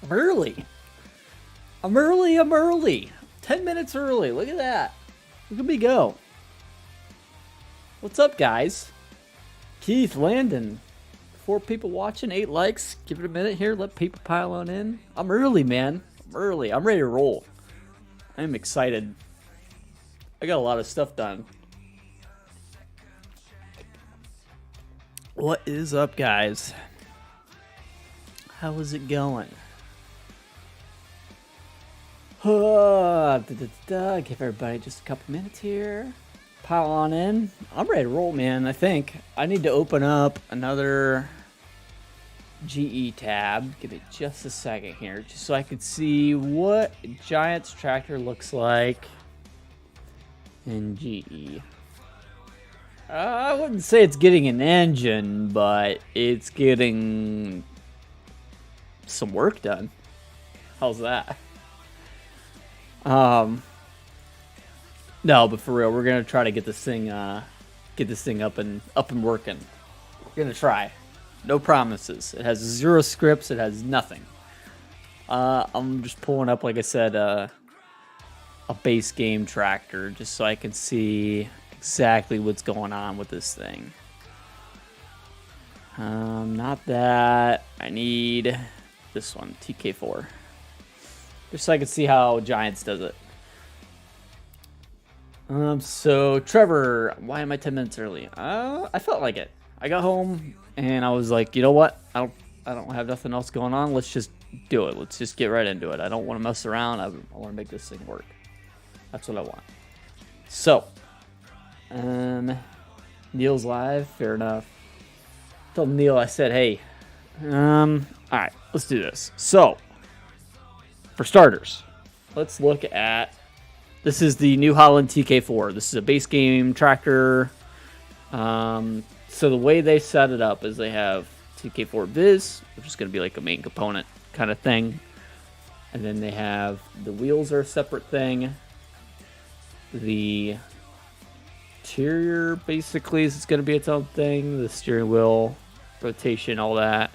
I'm early. I'm early. I'm early. 10 minutes early. Look at that. Look at me go. What's up, guys? Keith, Landon. 4 people watching, 8 likes. Give it a minute here. Let people pile on in. I'm early, man. I'm early. I'm ready to roll. I'm excited. I got a lot of stuff done. What is up, guys? How is it going? Give everybody just a couple minutes here. Pile on in. I'm ready to roll, man. I think I need to open up another GE tab. Give me just a second here, just so I can see what Giant's tractor looks like in GE. I wouldn't say it's getting an engine, but it's getting some work done. How's that? No, but for real, we're gonna try to get this thing up and working. We're gonna try. No promises. It has 0 scripts. It has nothing. I'm just pulling up, like I said, a base game tractor just so I can see exactly what's going on with this thing. Not that. I need this one, TK4. Just so I can see how Giants does it. So Trevor, why am I 10 minutes early? I felt like it. I got home and I was like, you know what? I don't have nothing else going on. Let's just do it. Let's just get right into it. I don't want to mess around. I want to make this thing work. That's what I want. So, Neil's live. Fair enough. Told Neil, I said, hey, all right, let's do this. So, for starters, let's look at, this is the New Holland TK4. This is a base game tractor. So the way they set it up is they have TK4 Viz, which is going to be like a main component kind of thing. And then they have, the wheels are a separate thing. The interior basically is going to be its own thing. The steering wheel, rotation, all that.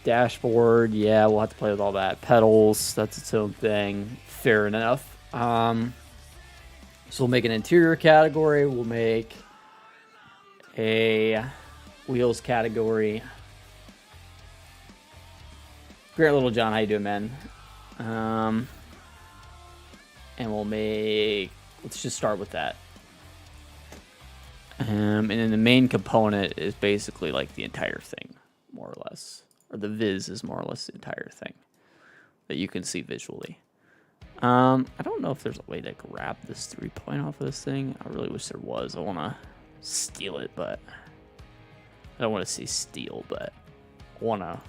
Dashboard, yeah, we'll have to play with all that. Pedals, that's its own thing. Fair enough. So we'll make an interior category. We'll make a wheels category. Great, Little John, how you doing, man? And we'll make, let's just start with that. And then the main component is basically like the entire thing, more or less. Or the Viz is more or less the entire thing that you can see visually. I don't know if there's a way to grab this 3-point off of this thing. I really wish there was. I want to steal it, but I don't want to say steal, but I want to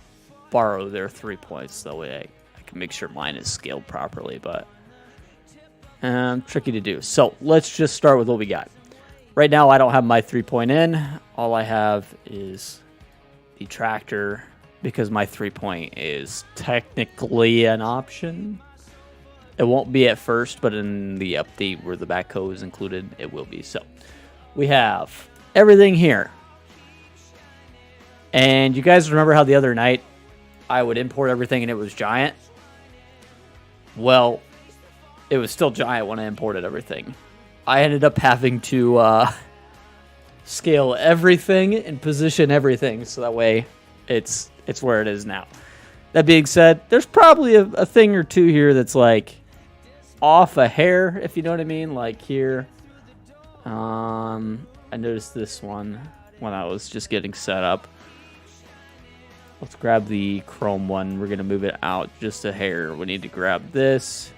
borrow their 3 points. That way I can make sure mine is scaled properly, but tricky to do. So let's just start with what we got. Right now, I don't have my 3-point in. All I have is the tractor because my 3-point is technically an option. It won't be at first, but in the update where the backhoe is included, it will be. So we have everything here. And you guys remember how the other night I would import everything and it was Giant? Well, it was still Giant when I imported everything. I ended up having to scale everything and position everything so that way it's where it is now. That being said, there's probably a thing or two here that's like off a hair, if you know what I mean. Like here, I noticed this one when I was just getting set up. Let's grab the chrome one. We're gonna move it out just a hair. We need to grab this.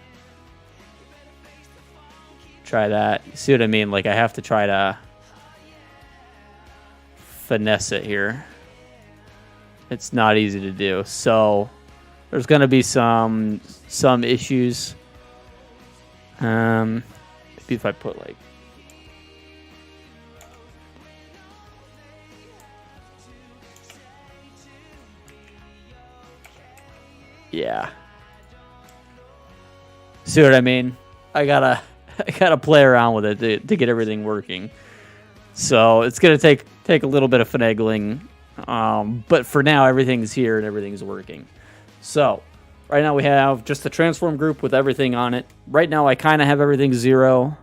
Try that. You see what I mean? Like I have to try to finesse it here. It's not easy to do. So there's going to be some issues. Maybe if I put like, yeah. See what I mean? I gotta play around with it to get everything working. So it's gonna take a little bit of finagling But for now, everything's here and everything's working. So right now we have just the transform group with everything on it. Right now I kind of have everything 0.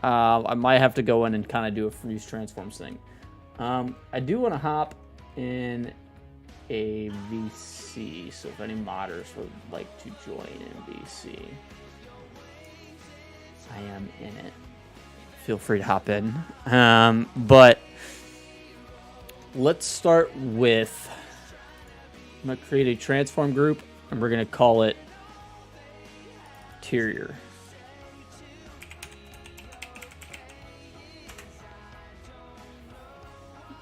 I might have to go in and kind of do a freeze transforms thing. I do want to hop in a VC, so if any modders would like to join in VC, I am in it. Feel free to hop in. But let's start with, I'm going to create a transform group, and we're going to call it DEERE.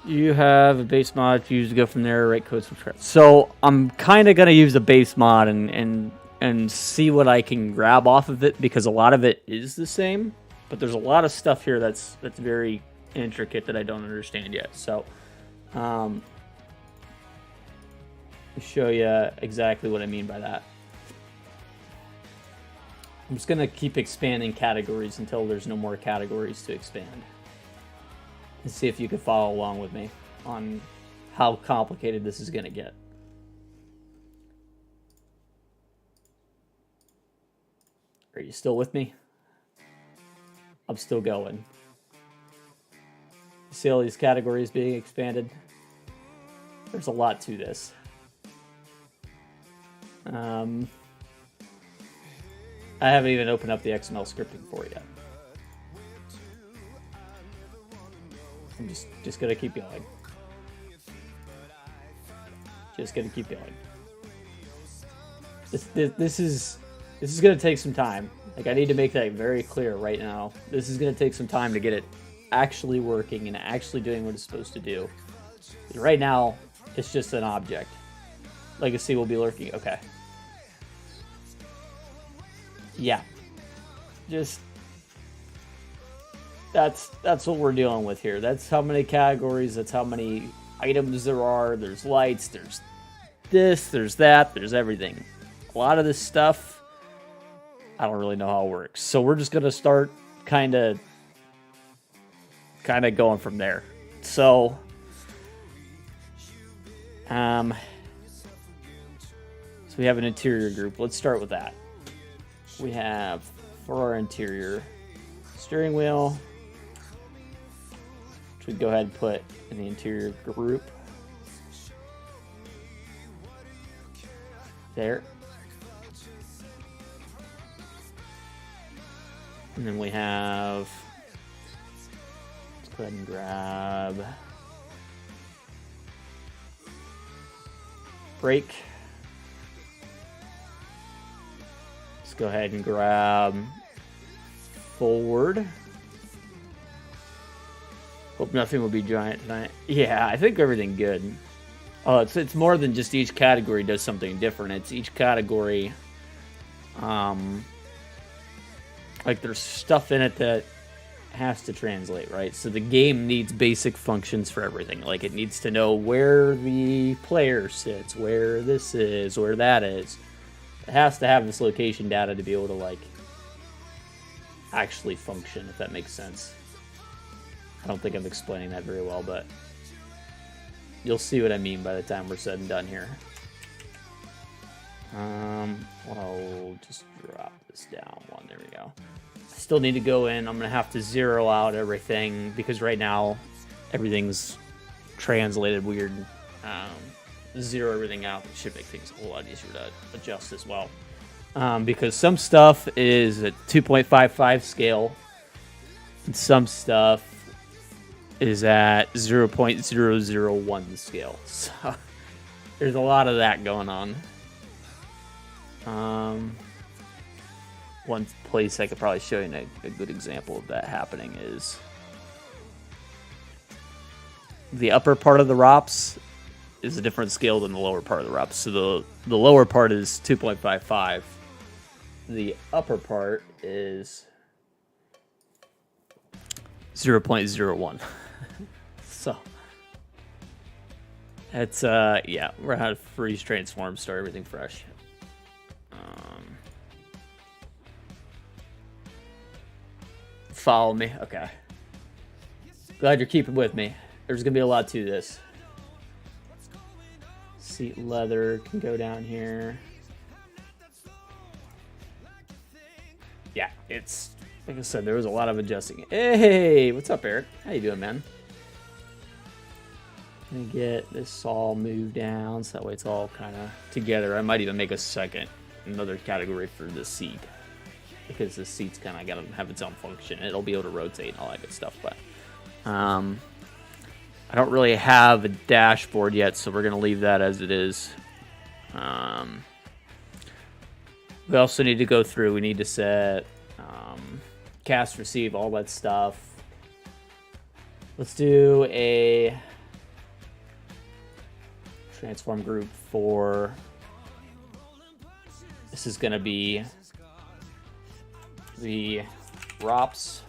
You have a base mod to use to go from there, write code, subscribe. So I'm kind of going to use the base mod and see what I can grab off of it, because a lot of it is the same, but there's a lot of stuff here that's very intricate that I don't understand yet. So I'll show you exactly what I mean by that. I'm just going to keep expanding categories until there's no more categories to expand. And see if you can follow along with me on how complicated this is going to get. Are you still with me? I'm still going. You see all these categories being expanded? There's a lot to this. I haven't even opened up the XML scripting for it yet. I'm just gonna keep going. Just gonna keep going. This is gonna take some time. Like, I need to make that very clear right now. This is gonna take some time to get it actually working and actually doing what it's supposed to do. Right now, it's just an object. Legacy will be lurking. Okay. Yeah. Just. That's what we're dealing with here. That's how many categories, that's how many items there are. There's lights, there's this, there's that, there's everything. A lot of this stuff, I don't really know how it works. So we're just going to start kind of going from there. So, so we have an interior group. Let's start with that. We have, for our interior, steering wheel, which we'd go ahead and put in the interior group. There. And then we have, let's go ahead and grab brake. Let's go ahead and grab forward. Hope nothing will be giant tonight. Yeah, I think everything good. Oh, it's more than just each category does something different. It's each category, like there's stuff in it that has to translate, right? So the game needs basic functions for everything. Like, it needs to know where the player sits, where this is, where that is. It has to have this location data to be able to, like, actually function, if that makes sense. I don't think I'm explaining that very well, but you'll see what I mean by the time we're said and done here. I'll just drop this down one. There we go. I still need to go in. I'm going to have to zero out everything because right now everything's translated weird. Zero everything out. It should make things a whole lot easier to adjust as well. Because some stuff is at 2.55 scale and some stuff is at 0.001 scale. So there's a lot of that going on. One place I could probably show you a good example of that happening is the upper part of the ROPS is a different scale than the lower part of the ROPS. So the lower part is 2.55. The upper part is 0.01. So it's yeah, we're gonna have to freeze transform, start everything fresh. Follow me, okay. Glad you're keeping with me. There's gonna be a lot to this. Seat leather can go down here. Yeah, it's like I said, there was a lot of adjusting. Hey, what's up, Eric? How you doing, man? Gonna get this all moved down so that way it's all kind of together. I might even make another category for the seat, because the seat's kind of got to have its own function. It'll be able to rotate and all that good stuff, but I don't really have a dashboard yet, so we're gonna leave that as it is. We also need to go through. We need to set cast, receive, all that stuff. Let's do a transform group for. This is gonna be the ROPS,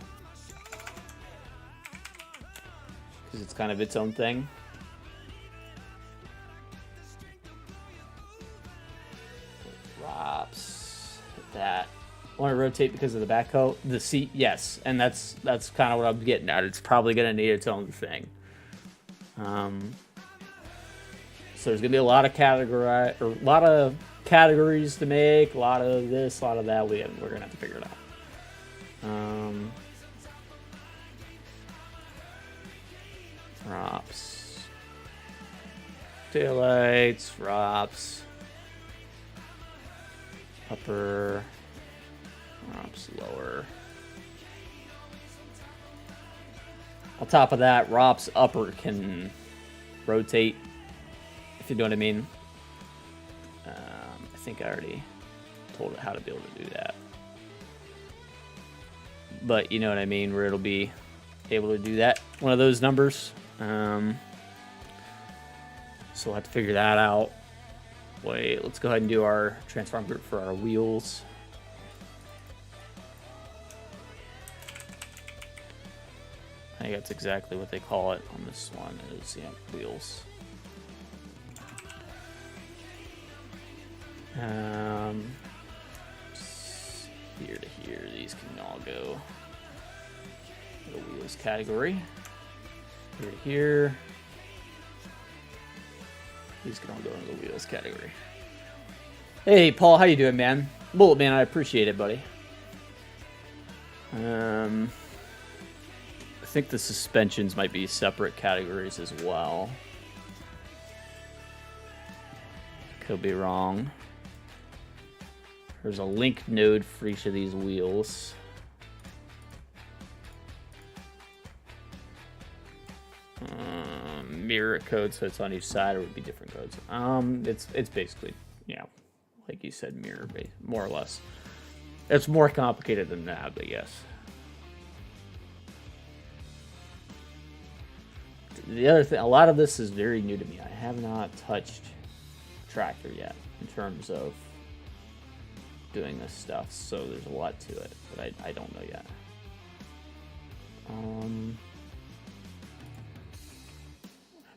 because it's kind of its own thing. ROPS, hit that. I want to rotate because of the backhoe. The seat, yes, and that's kind of what I'm getting at. It's probably gonna need its own thing. So there's gonna be a lot of categories to make, a lot of this, a lot of that. We're gonna have to figure it out. ROPS, taillights, ROPS, upper, ROPS lower. On top of that, ROPS upper can rotate, if you know what I mean. I think I already told it how to be able to do that. But you know what I mean, where it'll be able to do that. One of those numbers. So we'll have to figure that out. Wait, let's go ahead and do our transform group for our wheels. I think that's exactly what they call it on this one, is wheels. Here to here, these can all go to the wheels category. Here to here, these can all go into the wheels category. Hey, Paul, how you doing, man? Bullet man, I appreciate it, buddy. I think the suspensions might be separate categories as well. Could be wrong. There's a link node for each of these wheels. Mirror code, so it's on each side, or it would be different codes. It's basically, yeah, like you said, mirror based, more or less. It's more complicated than that, but yes. The other thing, a lot of this is very new to me. I have not touched tractor yet in terms of doing this stuff, so there's a lot to it, but I don't know yet.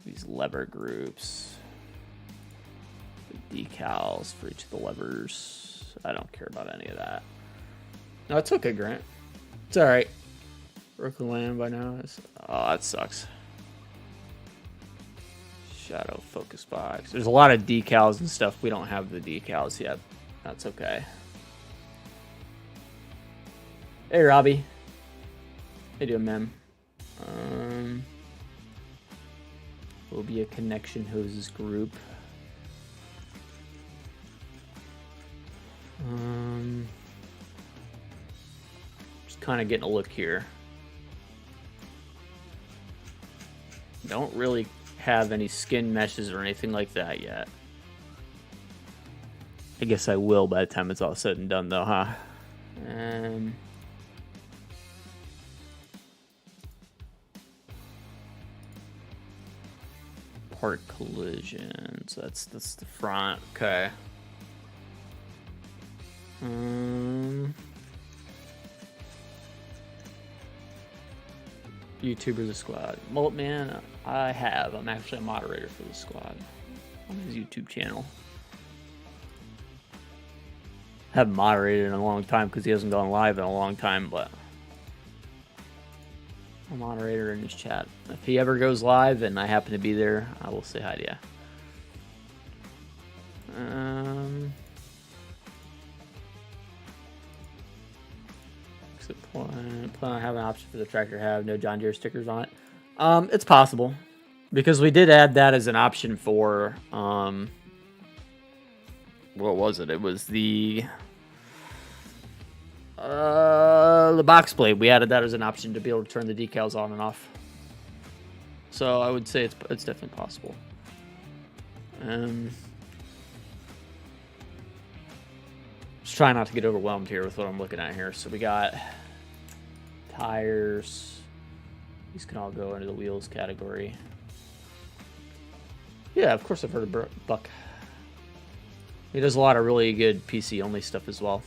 These lever groups, the decals for each of the levers. I don't care about any of that. No, it's okay, Grant. It's all right. Broken land by now. Oh, that sucks. Shadow focus box. There's a lot of decals and stuff. We don't have the decals yet. That's okay. Hey, Robbie. How you doing, man? Will be a connection hoses group. Just kind of getting a look here. Don't really have any skin meshes or anything like that yet. I guess I will by the time it's all said and done, though, huh? Part collisions. That's the front. Okay. YouTuber the squad. Mullet man, I have. I'm actually a moderator for the squad on his YouTube channel. Haven't moderated in a long time because he hasn't gone live in a long time, but I'm a moderator in his chat. If he ever goes live and I happen to be there, I will say hi to you. Plan on having an option for the tractor to have no John Deere stickers on it. It's possible, because we did add that as an option for what was it? It was the box blade. We added that as an option to be able to turn the decals on and off. So I would say it's definitely possible. Just trying not to get overwhelmed here with what I'm looking at here. So we got tires. These can all go into the wheels category. Yeah, of course I've heard of Buck. He does a lot of really good PC only stuff as well.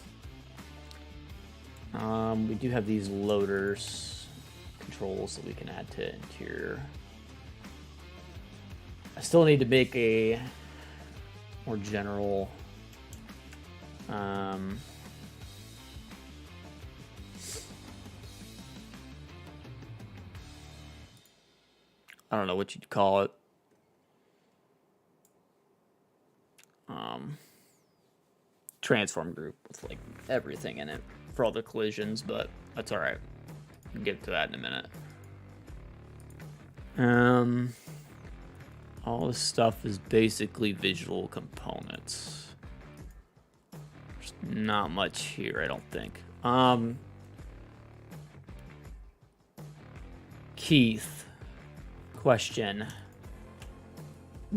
We do have these loaders controls that we can add to interior. I still need to make a more general I don't know what you'd call it. Transform group with like everything in it for all the collisions, but that's all right. We'll get to that in a minute. All this stuff is basically visual components. There's not much here, I don't think. Keith, question.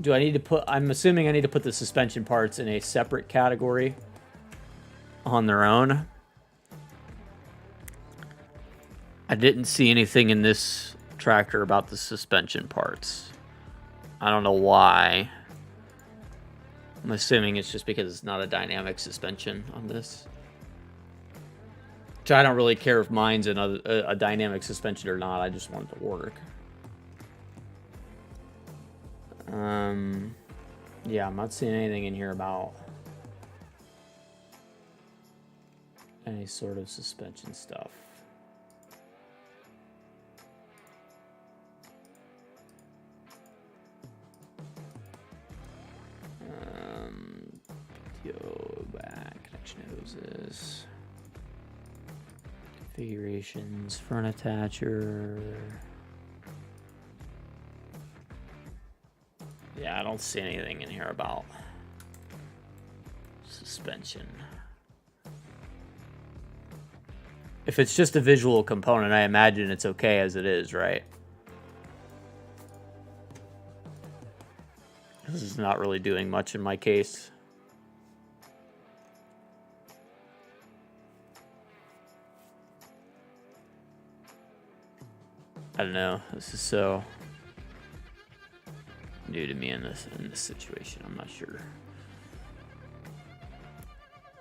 Do I need to put, I'm assuming I need to put the suspension parts in a separate category on their own. I didn't see anything in this tractor about the suspension parts. I don't know why. I'm assuming it's just because it's not a dynamic suspension on this. Which I don't really care if mine's a dynamic suspension or not. I just want it to work. Yeah, I'm not seeing anything in here about any sort of suspension stuff. Go back, connection hoses, configurations, front attacher. Yeah, I don't see anything in here about suspension. If it's just a visual component, I imagine it's okay as it is, right? This is not really doing much in my case. I don't know. This is so new to me in this situation. I'm not sure.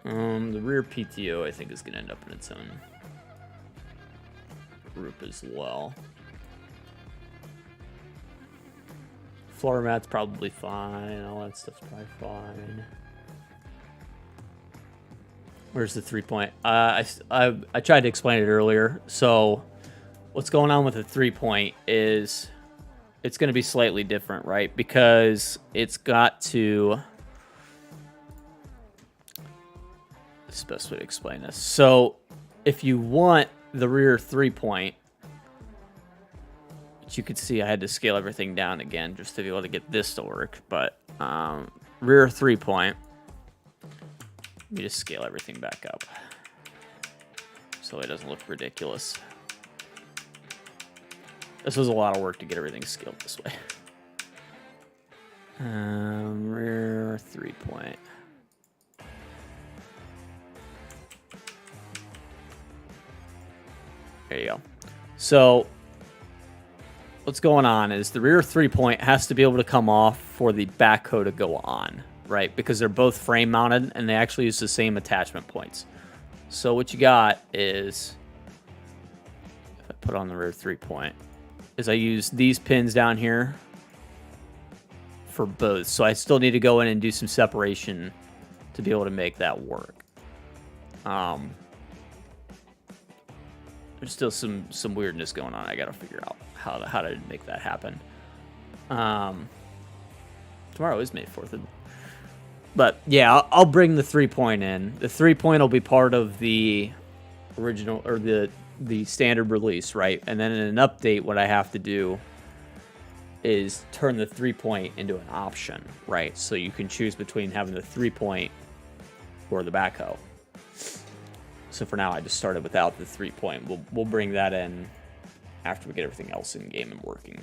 The rear PTO I think is gonna end up in its own group as well. Floor mat's probably fine. All that stuff's probably fine. Where's the 3-point? I tried to explain it earlier. So what's going on with the 3-point is it's going to be slightly different, right? Because it's got to... It's the best way to explain this. So if you want the rear 3-point, which you could see I had to scale everything down again just to be able to get this to work. But rear 3-point, let me just scale everything back up so it doesn't look ridiculous. This was a lot of work to get everything scaled this way. Rear 3-point. There you go. So what's going on is the rear 3-point has to be able to come off for the backhoe to go on, right? Because they're both frame mounted and they actually use the same attachment points. So what you got is, if I put on the rear 3-point, is I use these pins down here for both. So I still need to go in and do some separation to be able to make that work. There's still some weirdness going on. I got to figure out how to make that happen. Tomorrow is May 4th. But yeah, I'll bring the 3-point in. The 3-point will be part of the original or the standard release, right? And then in an update, what I have to do is turn the 3-point into an option, right? So you can choose between having the 3-point or the backhoe. So for now, I just started without the 3-point. We'll bring that in after we get everything else in game and working.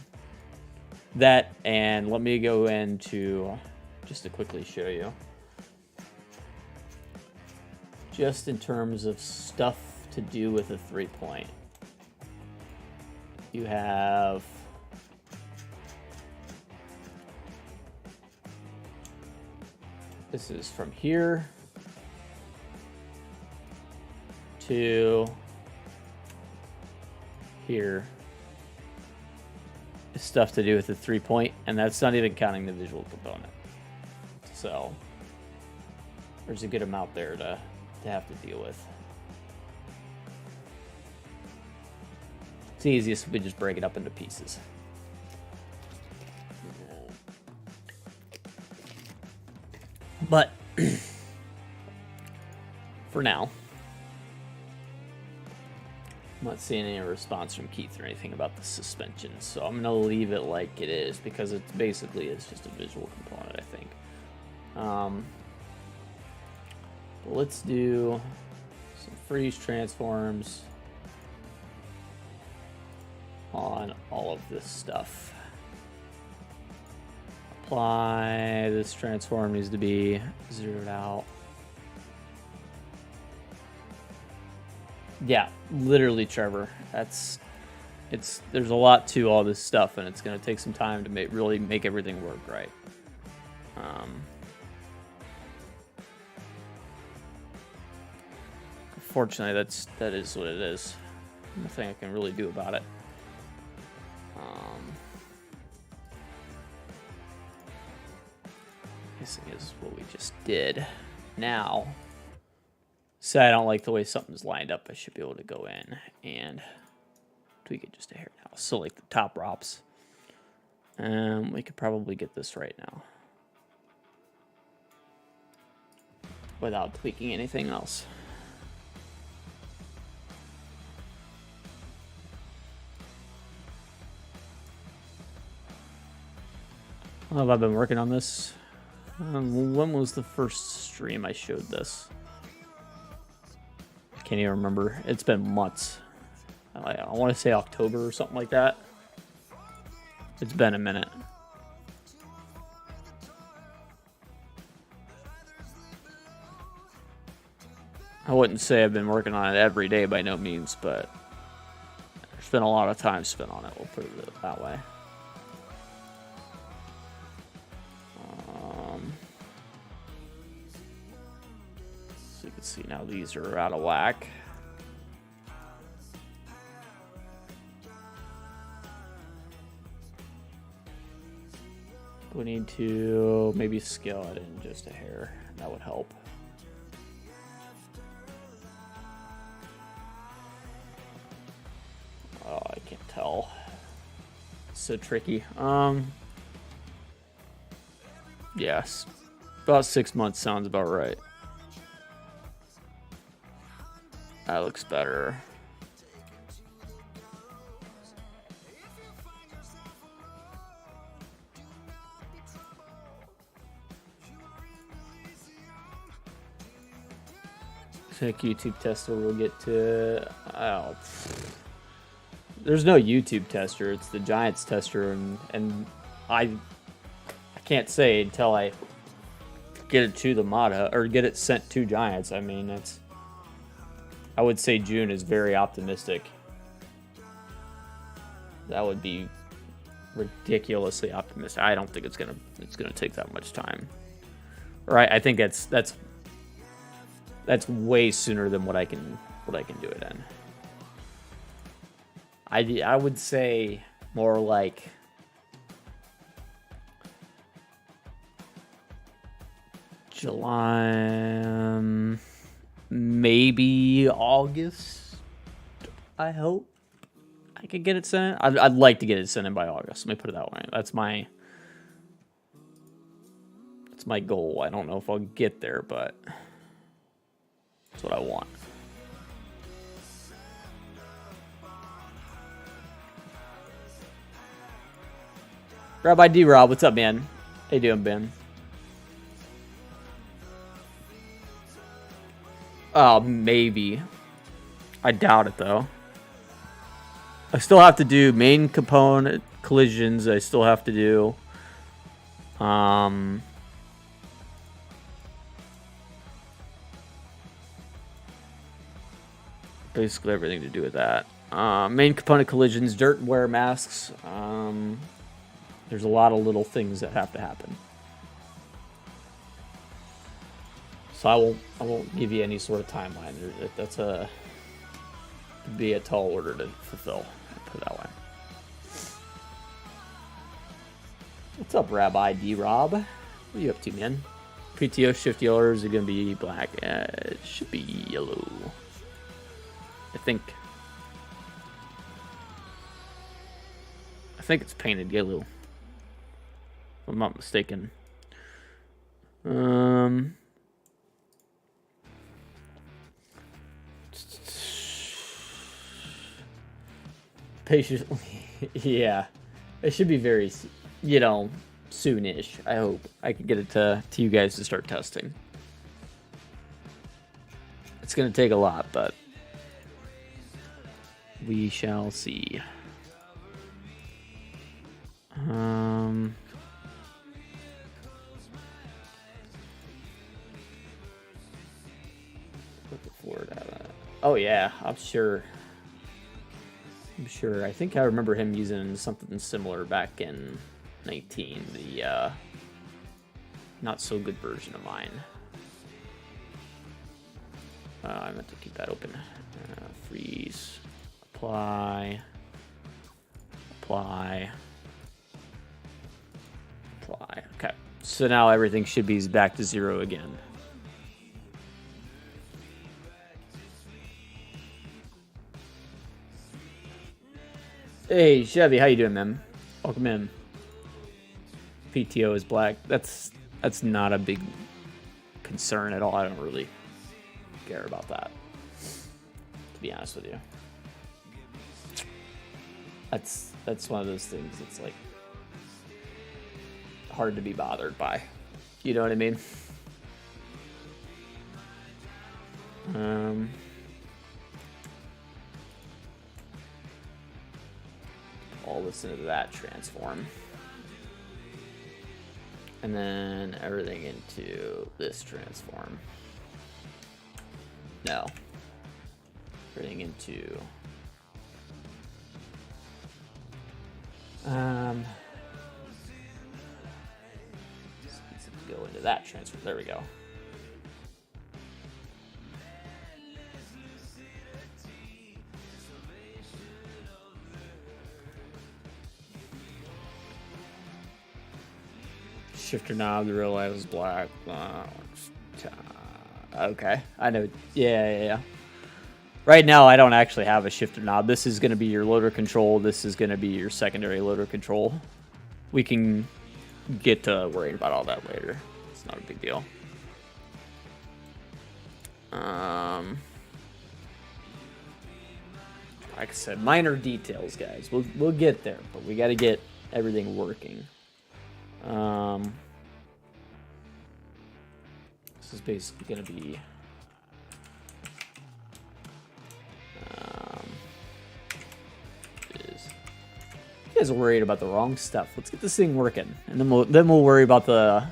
That, and let me go into, just to quickly show you, just in terms of stuff to do with a 3-point. You have this is from here to here. Is stuff to do with the 3-point, and that's not even counting the visual component. So there's a good amount there to have to deal with. It's easiest if we just break it up into pieces. But for now, I'm not seeing any response from Keith or anything about the suspension, so I'm gonna leave it like it is because it's basically just a visual component, I think. But let's do some freeze transforms on all of this stuff. Apply. This transform needs to be zeroed out. Yeah, literally, Trevor. There's a lot to all this stuff, and it's going to take some time to really make everything work right. Unfortunately, that is what it is. Nothing I can really do about it. This is what we just did. Now, say I don't like the way something's lined up, I should be able to go in and tweak it just a hair now. So like the top ROPs. We could probably get this right now without tweaking anything else. How have I been working on this? When was the first stream I showed this? I can't even remember. It's been months. I want to say October or something like that. It's been a minute. I wouldn't say I've been working on it every day by no means, but there's been a lot of time spent on it. We'll put it that way. So you can see now these are out of whack. We need to maybe scale it in just a hair. That would help. Oh, I can't tell. It's so tricky. Yes. About 6 months sounds about right. That looks better. I think YouTube tester will get to. Oh, there's no YouTube tester. It's the Giants tester, and I can't say until I get it to the mod or get it sent to Giants. I mean, I would say June is very optimistic. That would be ridiculously optimistic. I don't think it's gonna take that much time. Right? I think that's way sooner than what I can do it in. I would say more like July, maybe August. I hope I could get it sent. I'd like to get it sent in by August. Let me put it that way. That's That's my goal. I don't know if I'll get there, but that's what I want. Rabbi D-Rob, what's up, man? How you doing, Ben? Oh, maybe. I doubt it, though. I still have to do main component collisions. I still have to do... basically everything to do with that. Main component collisions, dirt wear masks. There's a lot of little things that have to happen. So I won't give you any sort of timeline. That's be a tall order to fulfill. Put it that way. What's up, Rabbi D-Rob? What are you up to, man? PTO shift yellow, or is it gonna be black? It should be yellow. I think it's painted yellow. If I'm not mistaken. Patiently, yeah. It should be very, soonish. I hope I can get it to you guys to start testing. It's gonna take a lot, but we shall see. Looking forward to that. Oh yeah, I'm sure. I think I remember him using something similar back in 19, the not so good version of mine. I meant to keep that open. Freeze, apply. Okay, so now everything should be back to 0 again. Hey Chevy, how you doing, man? Welcome in. PTO is black. That's not a big concern at all. I don't really care about that, to be honest with you. That's one of those things that's like hard to be bothered by. You know what I mean? All this into that transform. And then everything into this transform. No. Everything into... go into that transfer. There we go. Shifter knob, the real light is black. Okay, I know. Yeah. Right now, I don't actually have a shifter knob. This is going to be your loader control. This is going to be your secondary loader control. We can get to worrying about all that later. It's not a big deal. Like I said, minor details, guys. We'll get there, but we got to get everything working. This is basically going to be you guys are worried about the wrong stuff. Let's get this thing working, and then we'll worry about the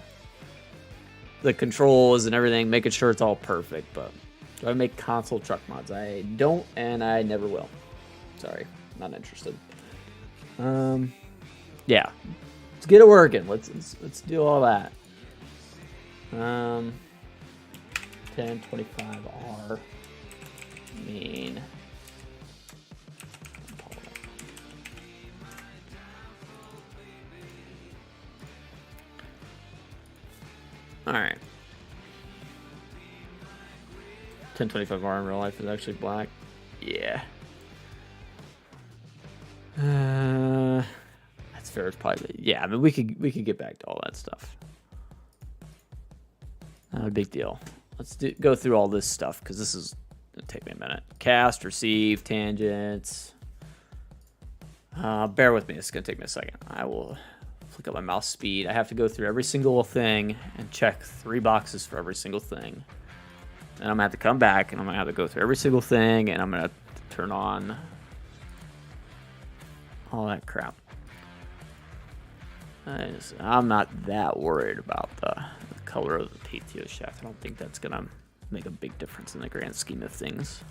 controls and everything, making sure it's all perfect. But do I make console truck mods? I don't, and I never will. Sorry, not interested. Yeah, let's get it working. Let's do all that. 1025R main. All right. 1025R in real life is actually black. Yeah. That's fair. It's probably, yeah. I mean, we could get back to all that stuff. Not a big deal. Let's go through all this stuff because this is gonna take me a minute. Cast, receive, tangents. Bear with me. It's gonna take me a second. I will flick up my mouse speed. I have to go through every single thing and check 3 boxes for every single thing. And I'm gonna have to come back and I'm gonna have to go through every single thing and I'm gonna turn on all that crap. I'm not that worried about the color of the PTO shaft. I don't think that's gonna make a big difference in the grand scheme of things.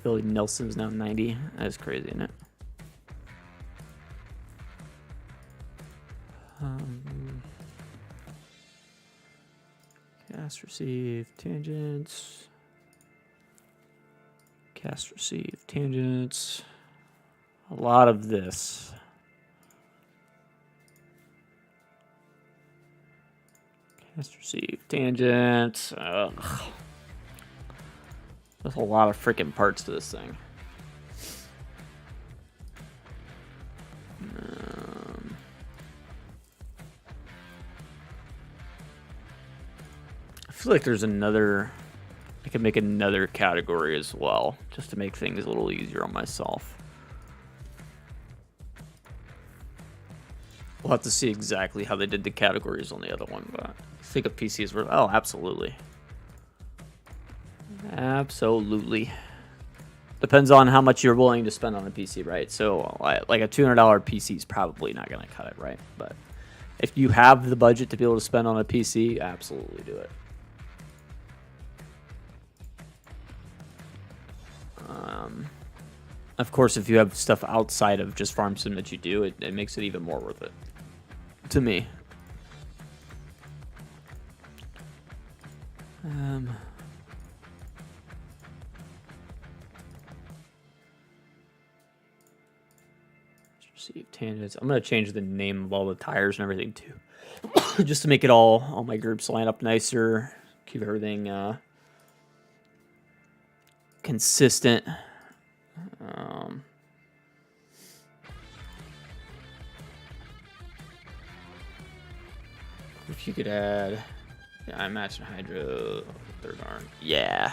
Philly Nelson's now 90. That is crazy, isn't it? Cast, receive, tangents. Cast, receive, tangents. A lot of this. Cast, receive, tangents. Ugh. There's a lot of freaking parts to this thing. I feel like there's another... I can make another category as well, just to make things a little easier on myself. We'll have to see exactly how they did the categories on the other one, but I think a PC is worth... Oh, absolutely. Absolutely. Depends on how much you're willing to spend on a PC, right? So, like a $200 PC is probably not going to cut it, right? But if you have the budget to be able to spend on a PC, absolutely do it. Of course, if you have stuff outside of just farm sim that you do, it makes it even more worth it. To me. Receive tangents. I'm going to change the name of all the tires and everything too. Just to make it all my groups line up nicer. Keep everything consistent. If you could add, yeah, I imagine Hydro, third arm. Yeah,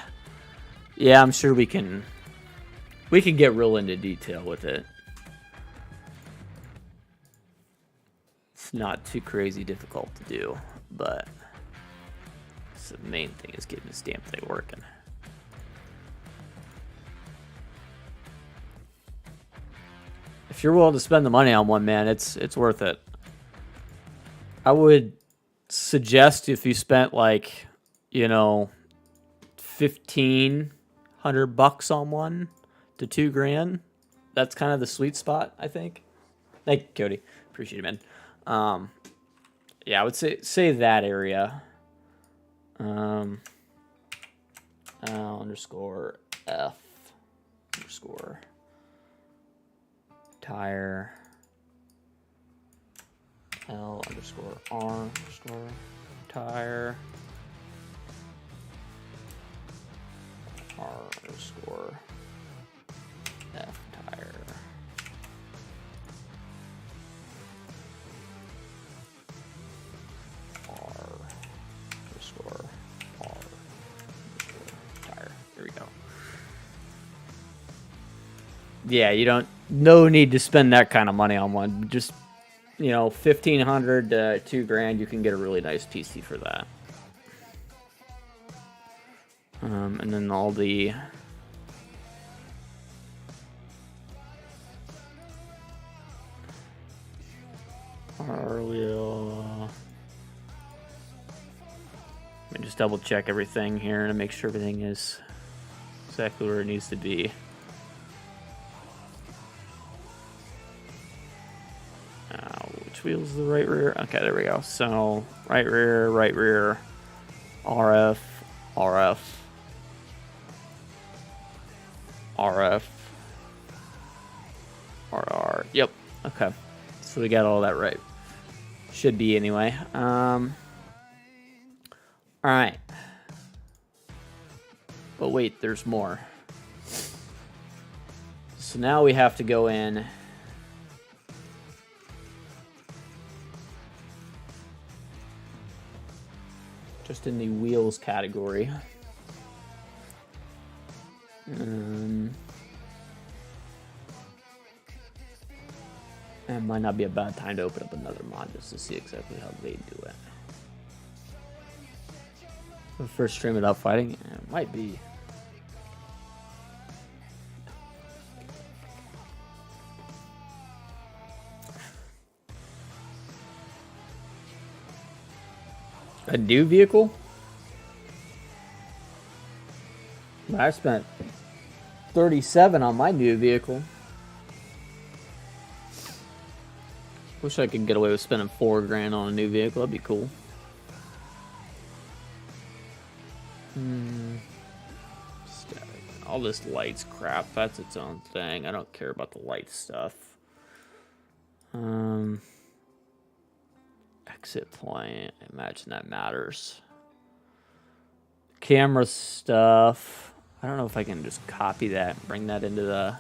I'm sure we can get real into detail with it. It's not too crazy difficult to do, but the main thing is getting this damn thing working. If you're willing to spend the money on one, man, it's worth it. I would suggest if you spent like, you know, $1,500 on one to $2,000, that's kind of the sweet spot, I think. Thank you, Cody. Appreciate it, man. Yeah, I would say that area. Underscore F underscore tire L underscore R underscore tire R underscore F tire R underscore R underscore tire. There we go. Yeah, no need to spend that kind of money on one. Just, you know, $1,500 to $2,000, you can get a really nice PC for that. And then all the let me just double check everything here to make sure everything is exactly where it needs to be. Which wheel is the right rear? Okay, there we go. So right rear, RF, RR. Yep. Okay. So we got all that right. Should be anyway. All right. But wait, there's more. So now we have to go in. just in the wheels category. It might not be a bad time to open up another mod just to see exactly how they do it. The first stream without fighting? It might be. A new vehicle? I spent 37 on my new vehicle. Wish I could get away with spending $4 grand on a new vehicle. That'd be cool. All this lights crap. That's its own thing. I don't care about the light stuff. Exit point. I imagine that matters. Camera stuff. I don't know if I can just copy that and bring that into the...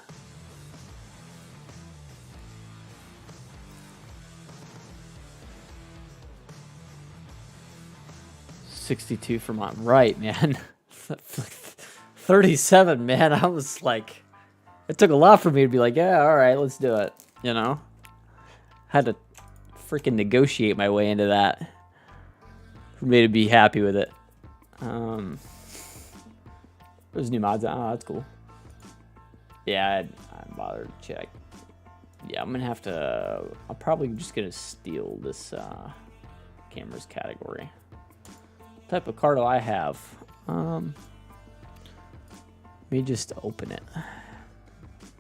$62 for my right, man. 37, man. I was like, it took a lot for me to be like, yeah, all right, let's do it. You know, had to freaking negotiate my way into that for me to be happy with it. There's new mods. Oh, that's cool. Yeah, I didn't bother to check. Yeah, I'm gonna have to. I'm probably just gonna steal this cameras category. What type of car do I have? Let me just open it.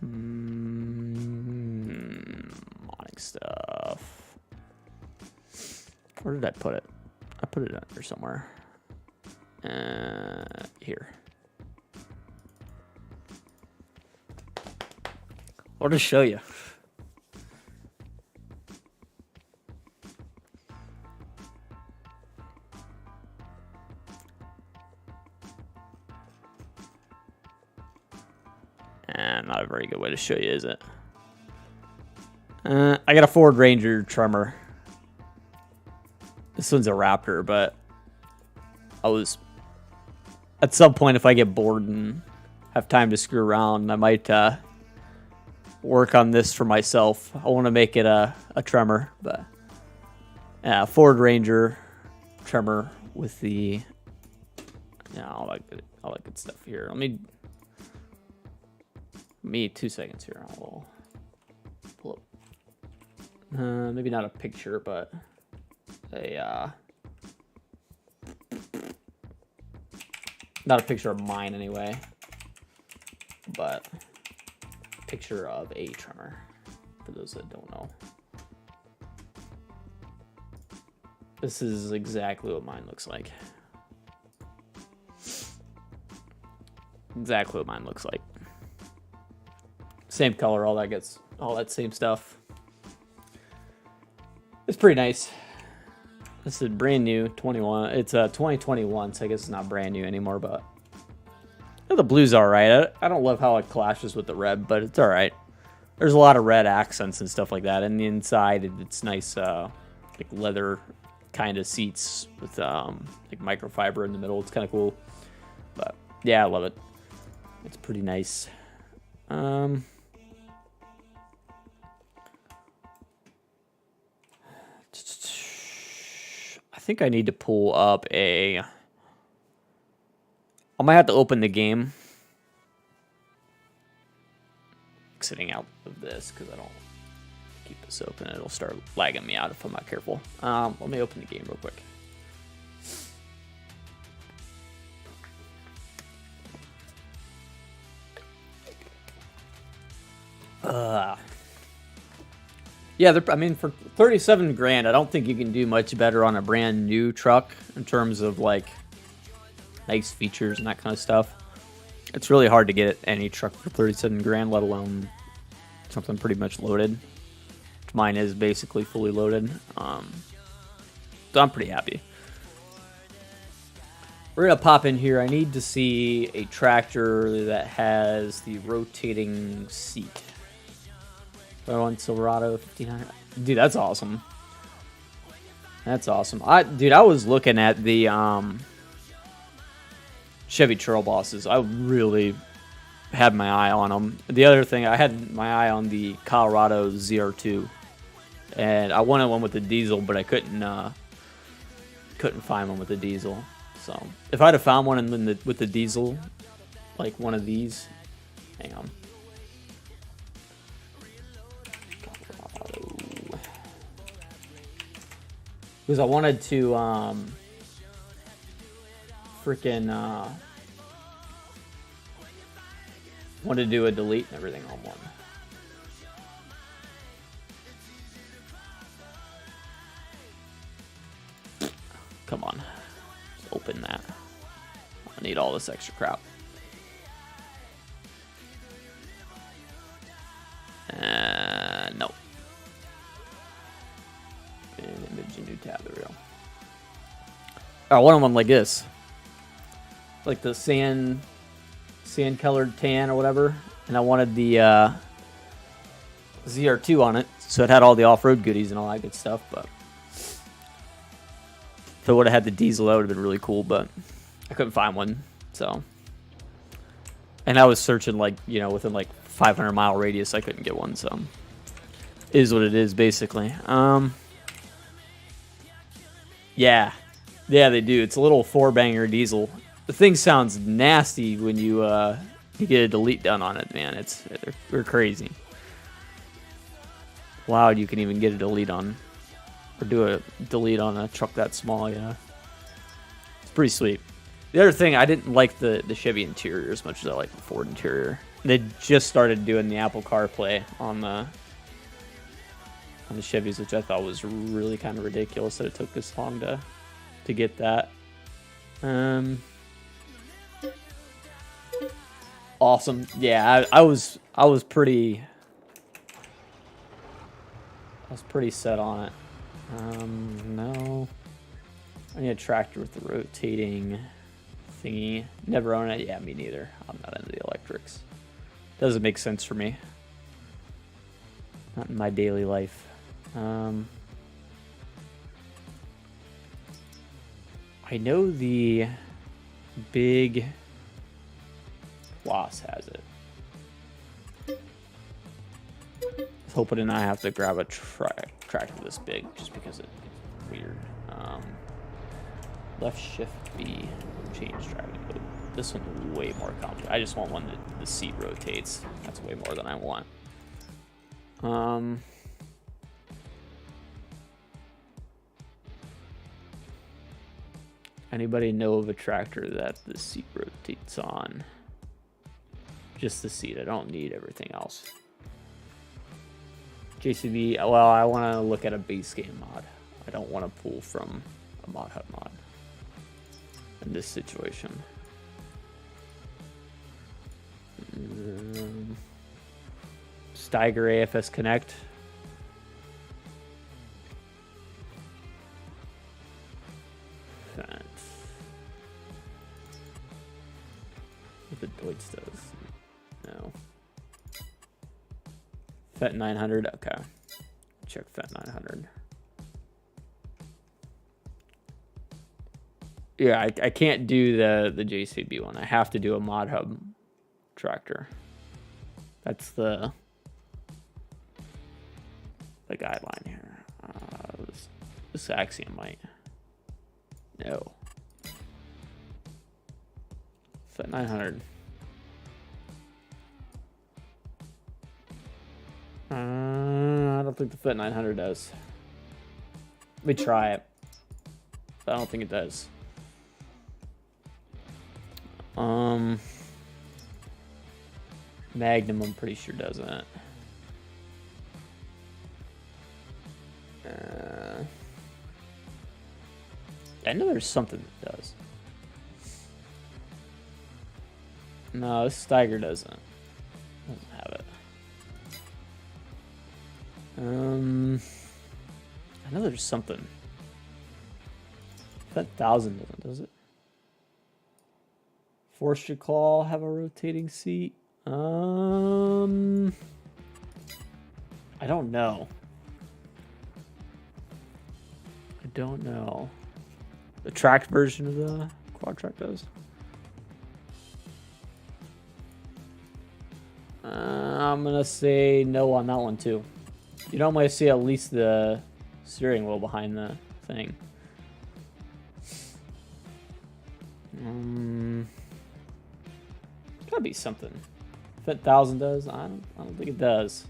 Modding stuff. Where did I put it? I put it under somewhere. Here. I'll just show you. And not a very good way to show you, is it? I got a Ford Ranger Tremor. This one's a Raptor, but I was... At some point, if I get bored and have time to screw around, I might work on this for myself. I want to make it a Tremor, but... Yeah, Ford Ranger Tremor with the... Yeah, all that good stuff here. Let me 2 seconds here. I'll pull up. Maybe not a picture, but a not a picture of mine anyway, but a picture of a Tremor. For those that don't know, this is exactly what mine looks like. Exactly what mine looks like. Same color, all that same stuff. It's pretty nice. This is brand new, 21. It's 2021, so I guess it's not brand new anymore, but the blue's all right. I don't love how it clashes with the red, but it's all right. There's a lot of red accents and stuff like that. And the inside, it's nice, like leather kind of seats with like microfiber in the middle. It's kind of cool. But yeah, I love it. It's pretty nice. I think I need to pull up I might have to open the game. Exiting out of this because I don't keep this open. It'll start lagging me out if I'm not careful. Let me open the game real quick. Yeah, I mean, for 37 grand, I don't think you can do much better on a brand new truck in terms of like nice features and that kind of stuff. It's really hard to get any truck for 37 grand, let alone something pretty much loaded. Mine is basically fully loaded. So I'm pretty happy. We're going to pop in here. I need to see a tractor that has the rotating seat. On Silverado 1500. Dude, that's awesome. That's awesome. Dude, I was looking at the Chevy Trail Bosses. I really had my eye on them. The other thing, I had my eye on the Colorado ZR2, and I wanted one with the diesel, but I couldn't find one with the diesel. So if I'd have found one with the diesel, like one of these, hang on. Because I wanted to wanted to do a delete and everything on one. Come on, let's open that. I need all this extra crap. Nope. Image, a new tab, there we go. I want one like this, like the sand colored tan or whatever, and I wanted the ZR2 on it, so it had all the off-road goodies and all that good stuff. But if it would have had the diesel, that would have been really cool, but I couldn't find one. So, and I was searching like, you know, within like 500-mile radius, I couldn't get one. So it is what it is, basically. Yeah, they do. It's a little 4-banger diesel. The thing sounds nasty when you get a delete done on it, man. They're crazy. Wow, you can even get a delete on, or do a delete on a truck that small. Yeah, it's pretty sweet. The other thing, I didn't like the Chevy interior as much as I like the Ford interior. They just started doing the Apple CarPlay on the Chevys, which I thought was really kind of ridiculous that it took this long to get that. Awesome. Yeah, I was pretty set on it. No. I need a tractor with the rotating thingy. Never own it. Yeah, me neither. I'm not into the electrics. Doesn't make sense for me. Not in my daily life. I know the big Floss has it. I was hoping to not have to grab a tractor this big, just because it's weird. Left shift B, change driving mode. This one's way more complicated. I just want one that the seat rotates. That's way more than I want. Anybody know of a tractor that the seat rotates on? Just the seat. I don't need everything else. JCB. Well, I want to look at a base game mod. I don't want to pull from a mod hub mod in this situation. Steiger AFS Connect. What the Deutz does. No. FET 900. Okay. Check FET 900. Yeah, I can't do the JCB one. I have to do a mod hub tractor. That's the guideline here. This Axiom might. No. FET 900. I don't think the FET 900 does. Let me try it. I don't think it does. Magnum, I'm pretty sure doesn't. I know there's something that does. No, this Steiger doesn't have it. I know there's something. That 1000 doesn't, does it? Forster Claw have a rotating seat? I don't know. I don't know. The tracked version of the quad track does. I'm gonna say no on that one too. You normally see at least the steering wheel behind the thing. Gotta be something. If 1,000 does, I don't think it does.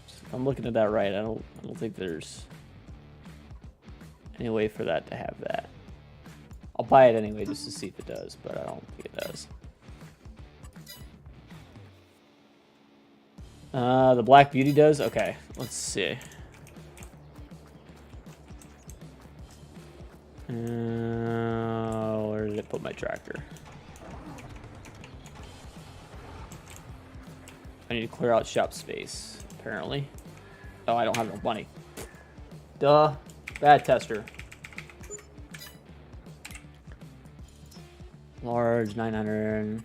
If I'm looking at that right, I don't think there's any way for that to have that. I'll buy it anyway just to see if it does, but I don't think it does. The Black Beauty does? Okay, let's see. Where did it put my tractor? I need to clear out shop space, apparently. Oh, I don't have no money. Duh. Bad tester. Large, 900.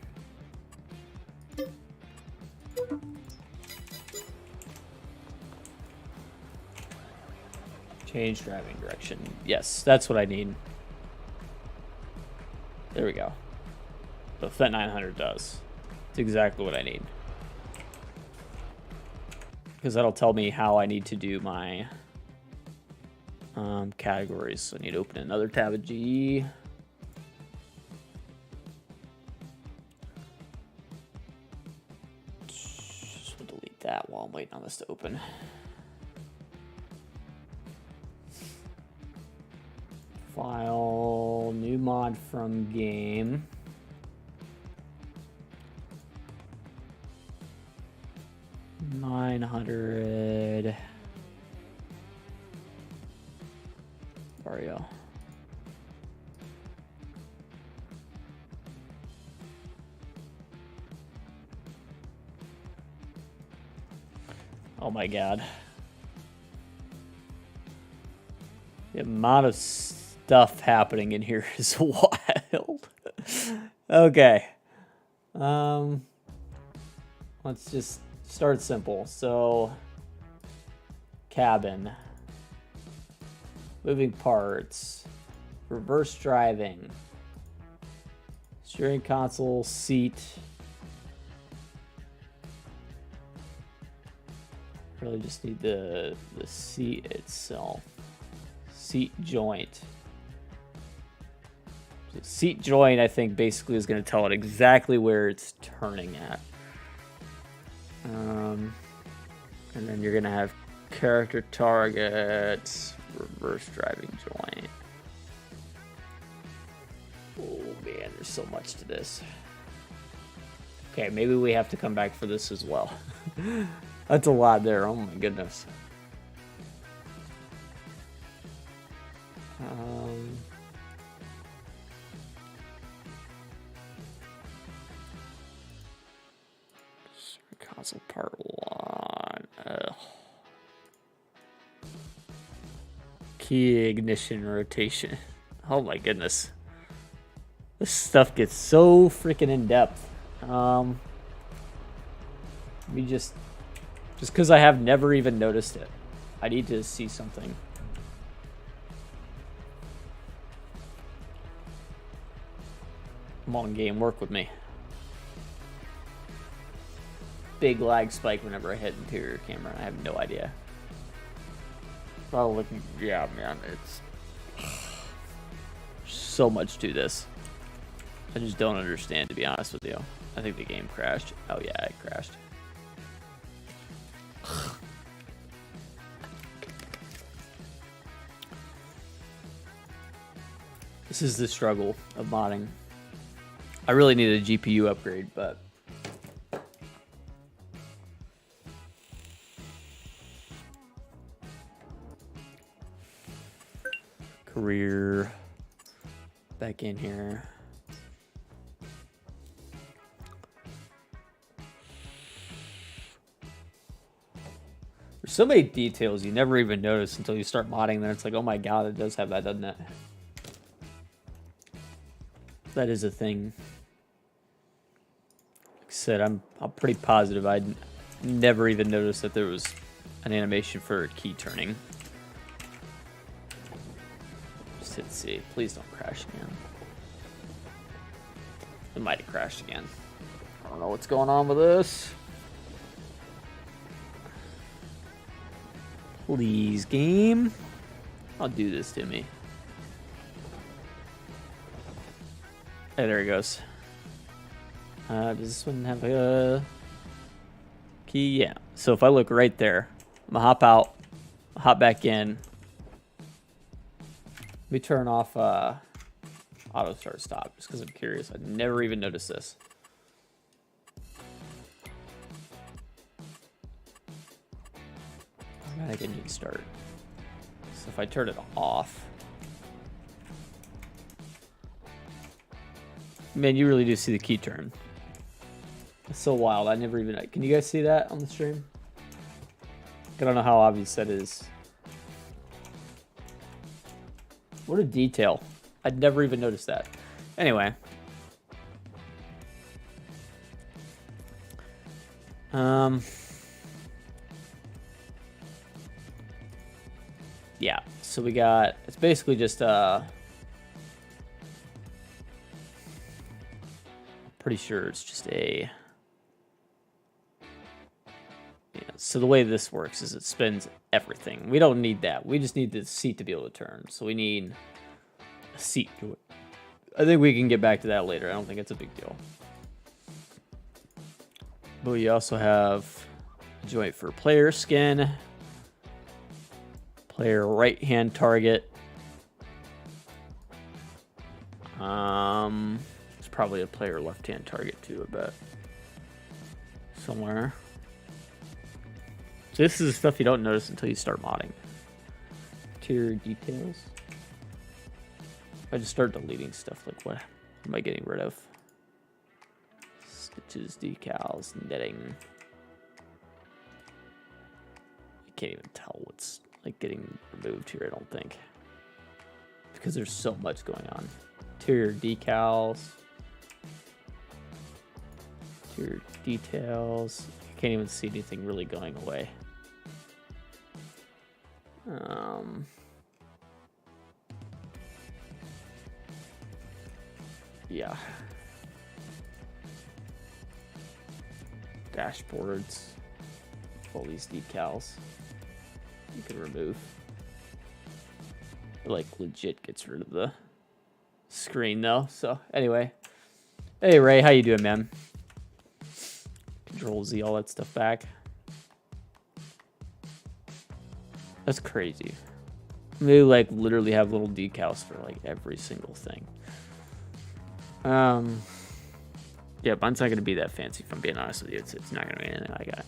Change driving direction. Yes, that's what I need. There we go. The FET 900 does. It's exactly what I need. Because that'll tell me how I need to do my categories. So I need to open another tab of GE. Just will delete that while I'm waiting on this to open. File, new mod from game. $900 Mario. Oh my god. The amount of stuff happening in here is wild. Okay. Let's just start simple. So, cabin, moving parts, reverse driving, steering console, seat. Really just need the seat itself. Seat joint. So seat joint, I think, basically is going to tell it exactly where it's turning at. And then you're going to have character targets, reverse driving joint. Oh man, there's so much to this. Okay, maybe we have to come back for this as well. That's a lot there, oh my goodness. Console part 1. Key ignition rotation. Oh my goodness. This stuff gets so freaking in depth. Let me just because I have never even noticed it. I need to see something. Come on, game, work with me. Big lag spike whenever I hit interior camera. I have no idea. Probably looking, yeah, man, it's so much to this. I just don't understand, to be honest with you. I think the game crashed. Oh yeah, it crashed. This is the struggle of modding. I really need a GPU upgrade, but career back in here. There's so many details you never even notice until you start modding, then it's like, oh my god, it does have that, doesn't it? That is a thing. Like I said, I'm pretty positive I'd never even noticed that there was an animation for key turning. Just hit C. Please don't crash again. It might have crashed again. I don't know what's going on with this. Please, game. I'll do this to me. Hey, there he goes. Does this one have a key? Yeah. So if I look right there, I'm gonna hop out, hop back in. Let me turn off auto start stop just because I'm curious. I never even noticed this. Automatic engine start. So if I turn it off, man, you really do see the key turn. It's so wild. I never even. Can you guys see that on the stream? I don't know how obvious that is. What a detail. I'd never even noticed that. Anyway. Yeah, so we got, it's basically just pretty sure it's just a, yeah, so the way this works is it spins everything. We don't need that. We just need the seat to be able to turn. So we need a seat to it. I think we can get back to that later. I don't think it's a big deal. But we also have a joint for player skin, player right hand target. It's probably a player left hand target too, I bet. Somewhere. So this is stuff you don't notice until you start modding. Interior details. I just start deleting stuff, like what am I getting rid of? Stitches, decals, netting. I can't even tell what's like getting removed here, I don't think. Because there's so much going on. Interior decals. Interior details. I can't even see anything really going away. Yeah. Dashboards. All these decals you can remove. It, like, legit gets rid of the screen though. So anyway. Hey Ray, how you doing, man? Control Z, all that stuff back. That's crazy. They like literally have little decals for like every single thing. Yeah, mine's not gonna be that fancy if I'm being honest with you. It's not gonna be anything like that.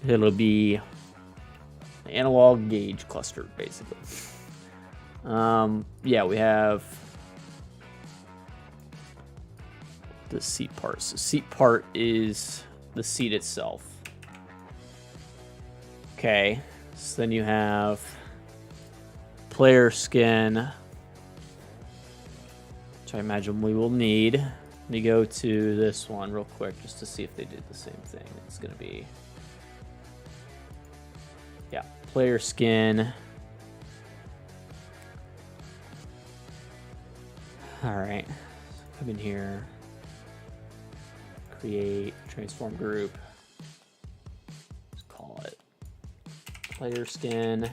It'll be an analog gauge cluster, basically. Yeah, we have the seat part. So seat part is the seat itself. Okay, so then you have player skin, which I imagine we will need. Let me go to this one real quick just to see if they did the same thing. It's gonna be, yeah, player skin. All right, come in here, create transform group. Let's call it player skin.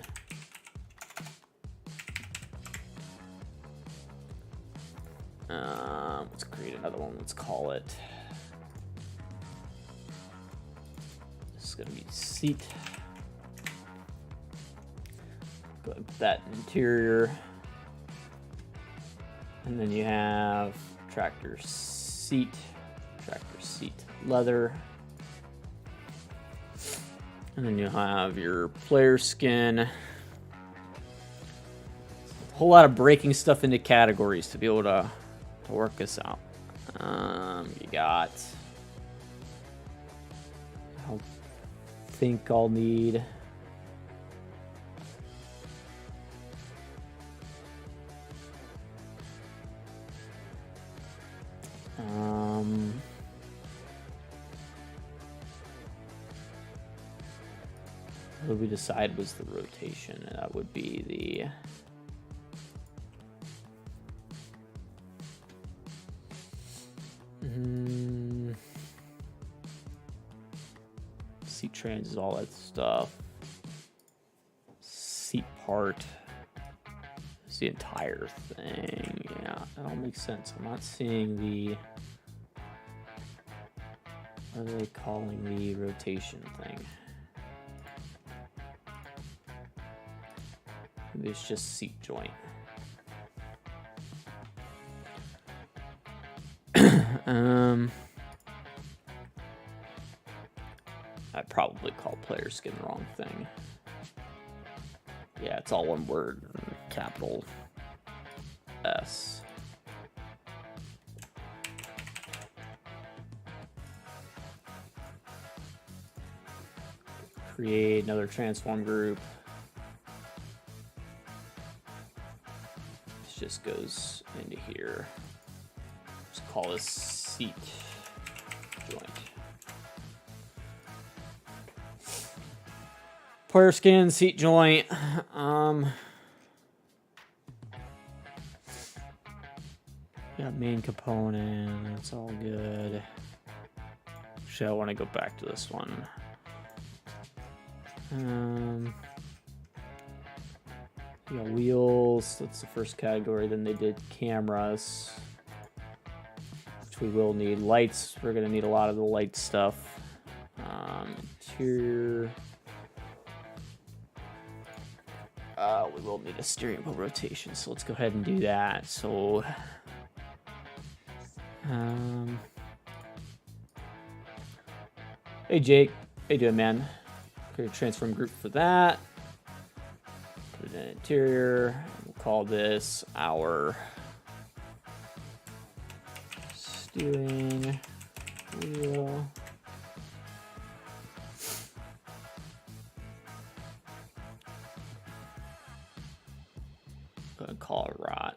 Let's create another one. Let's call it. This is gonna be seat. Go ahead and put that interior. And then you have tractor seat leather. And then you have your player skin. A whole lot of breaking stuff into categories to be able to work this out. You got, I don't think I'll need, What did we decide was the rotation? That would be the seat transit, all that stuff. Seat part is the entire thing. Yeah, that all makes sense. I'm not seeing the, what are they calling the rotation thing? Maybe it's just seat joint. I probably called player skin the wrong thing. Yeah, it's all one word, capital S. Create another transform group. This just goes into here. Just call this seat joint. Player skin, seat joint. Yeah, main component. That's all good. Actually, I want to go back to this one. Yeah, wheels. That's the first category. Then they did cameras, which we will need. Lights. We're gonna need a lot of the light stuff. Interior. We will need a steering wheel rotation, so let's go ahead and do that. So, hey Jake, how you doing, man? Create a transform group for that. Put it in interior. We'll call this our steering wheel. Gonna call it rot.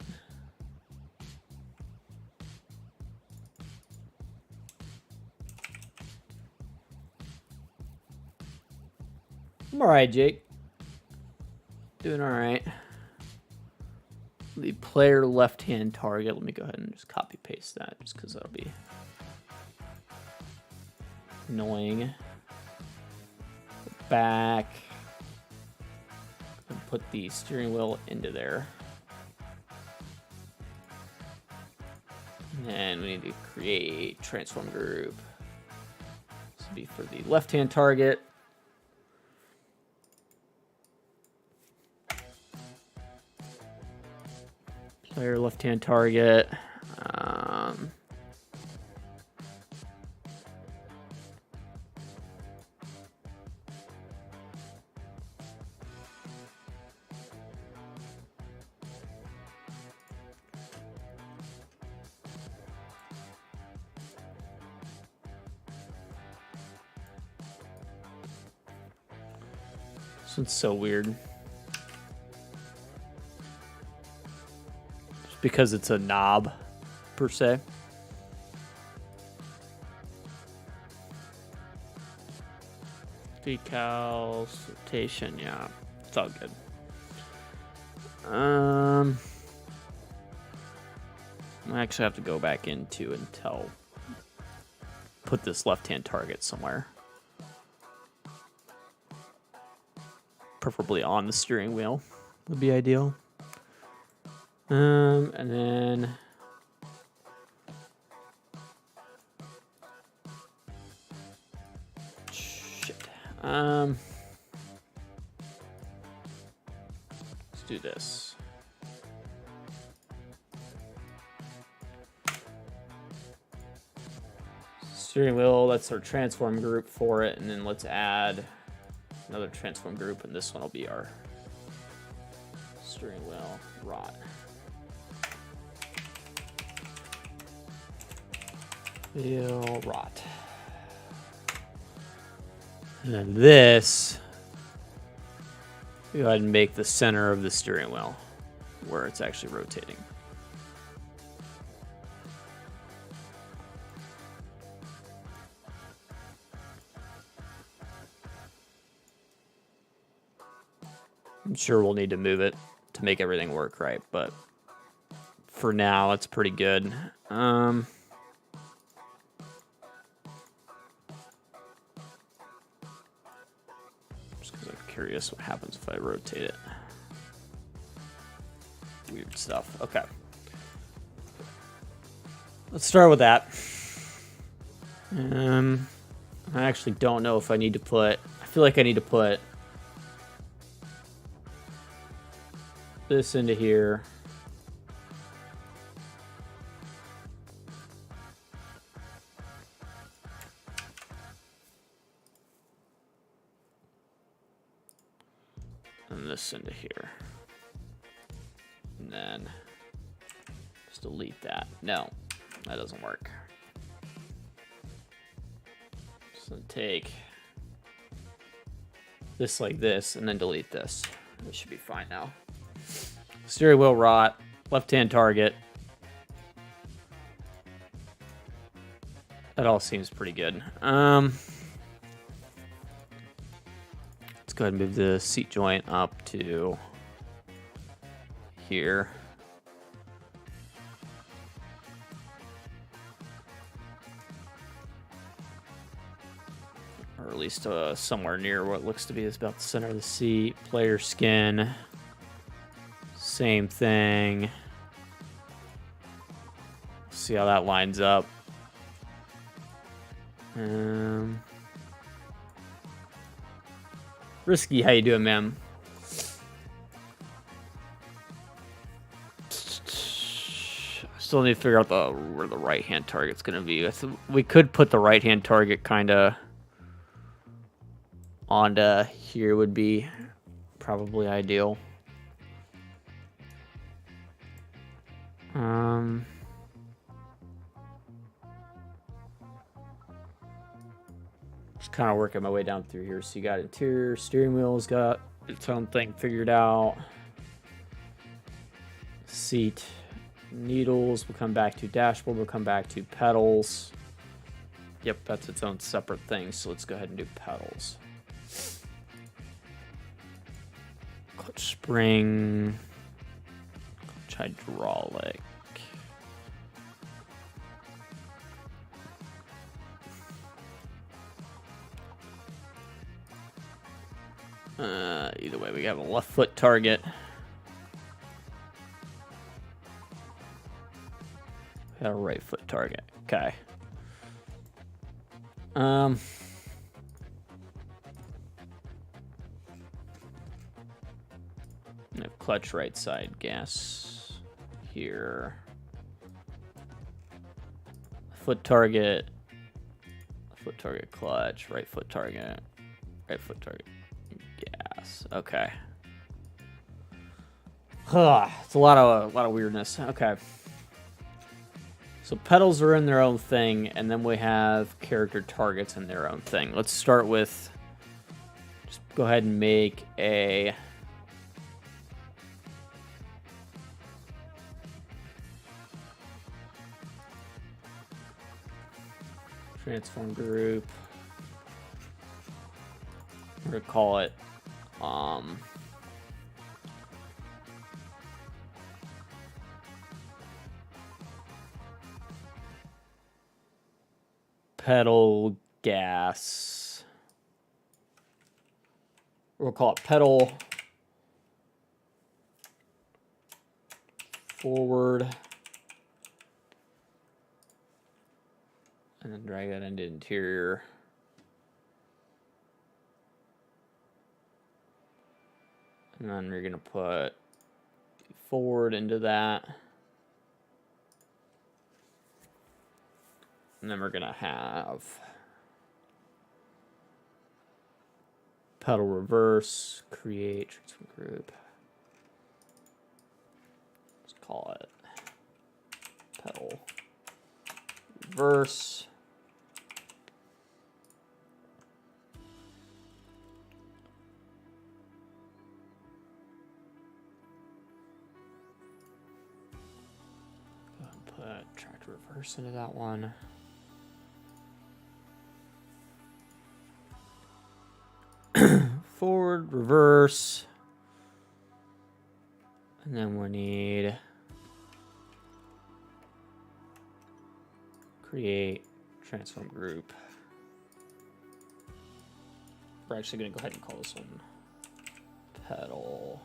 I'm all right, Jake. Doing all right. The player left-hand target. Let me go ahead and just copy paste that, just because that'll be annoying. Back and put the steering wheel into there. And we need to create transform group. This will be for the left-hand target. Player left-hand target. This one's so weird. Just because it's a knob, per se. Decals, rotation, yeah. It's all good. I actually have to go back into and put this left-hand target somewhere. Preferably on the steering wheel would be ideal. And then shit. Let's do this. Steering wheel, that's our transform group for it, and then let's add another transform group, and this one will be our steering wheel rot. Wheel rot. And then this, go ahead and make the center of the steering wheel where it's actually rotating. I'm sure we'll need to move it to make everything work right, but for now, it's pretty good. Just because I'm curious what happens if I rotate it. Weird stuff. Okay. Let's start with that. I actually don't know if I need to put... I feel like I need to put this into here. And this into here. And then just delete that. No, that doesn't work. So take this like this and then delete this. This should be fine now. Steering wheel rot, left-hand target. That all seems pretty good. Let's go ahead and move the seat joint up to here. Or at least somewhere near what looks to be is about the center of the seat. Player skin. Same thing. See how that lines up. Risky, how you doing, man? Still need to figure out where the right-hand target's gonna be. We could put the right-hand target kind of onto here would be probably ideal. Just kind of working my way down through here. So you got interior, steering wheel's got its own thing figured out. Seat, needles, we'll come back to dashboard, we'll come back to pedals. Yep, that's its own separate thing. So let's go ahead and do pedals. Clutch spring, clutch hydraulic. Either way, we have a left foot target. We got a right foot target. Okay. Clutch right side gas here. Foot target clutch, right foot target gas. Okay. It's a lot of weirdness. Okay. So pedals are in their own thing, and then we have character targets in their own thing. Let's start with, just go ahead and make a transform group. We're gonna call it pedal gas. We'll call it pedal forward. And then drag that into interior. And then we're going to put forward into that. And then we're going to have pedal reverse, create transform group. Let's call it pedal reverse. Put tractor reverse into that one. Forward, reverse. And then we need create transform group. We're actually going to go ahead and call this one pedal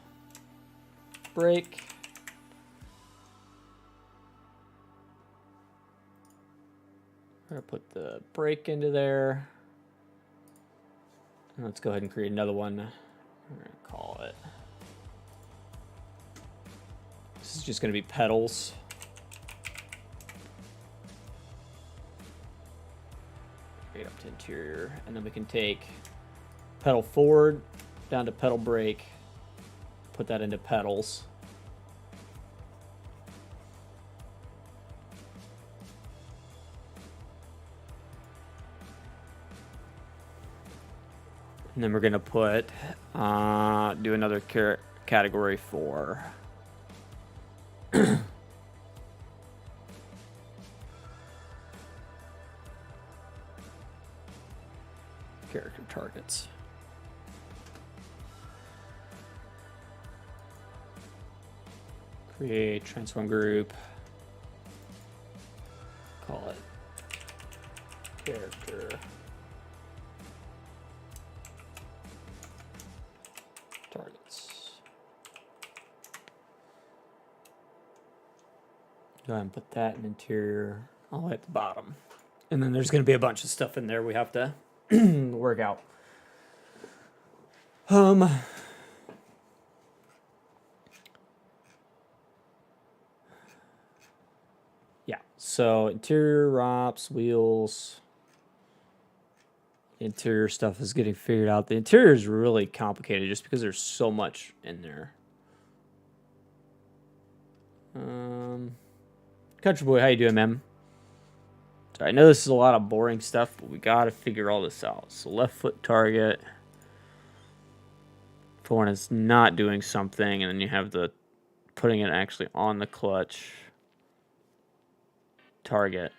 brake. We're going to put the brake into there. And let's go ahead and create another one. We're going to call it. This is just going to be pedals. Straight up to interior. And then we can take pedal forward down to pedal brake, put that into pedals. And then we're going to put, do another category for character targets. Create transform group. Call it character targets. Go ahead and put that in interior all the way at the bottom. And then there's going to be a bunch of stuff in there we have to work out. Yeah, so interior, ROPS, wheels. Interior stuff is getting figured out. The interior is really complicated just because there's so much in there. Country Boy, how you doing, man? So I know this is a lot of boring stuff, but we got to figure all this out. So left foot target. For when it's not doing something, and then you have the putting it actually on the clutch. Target.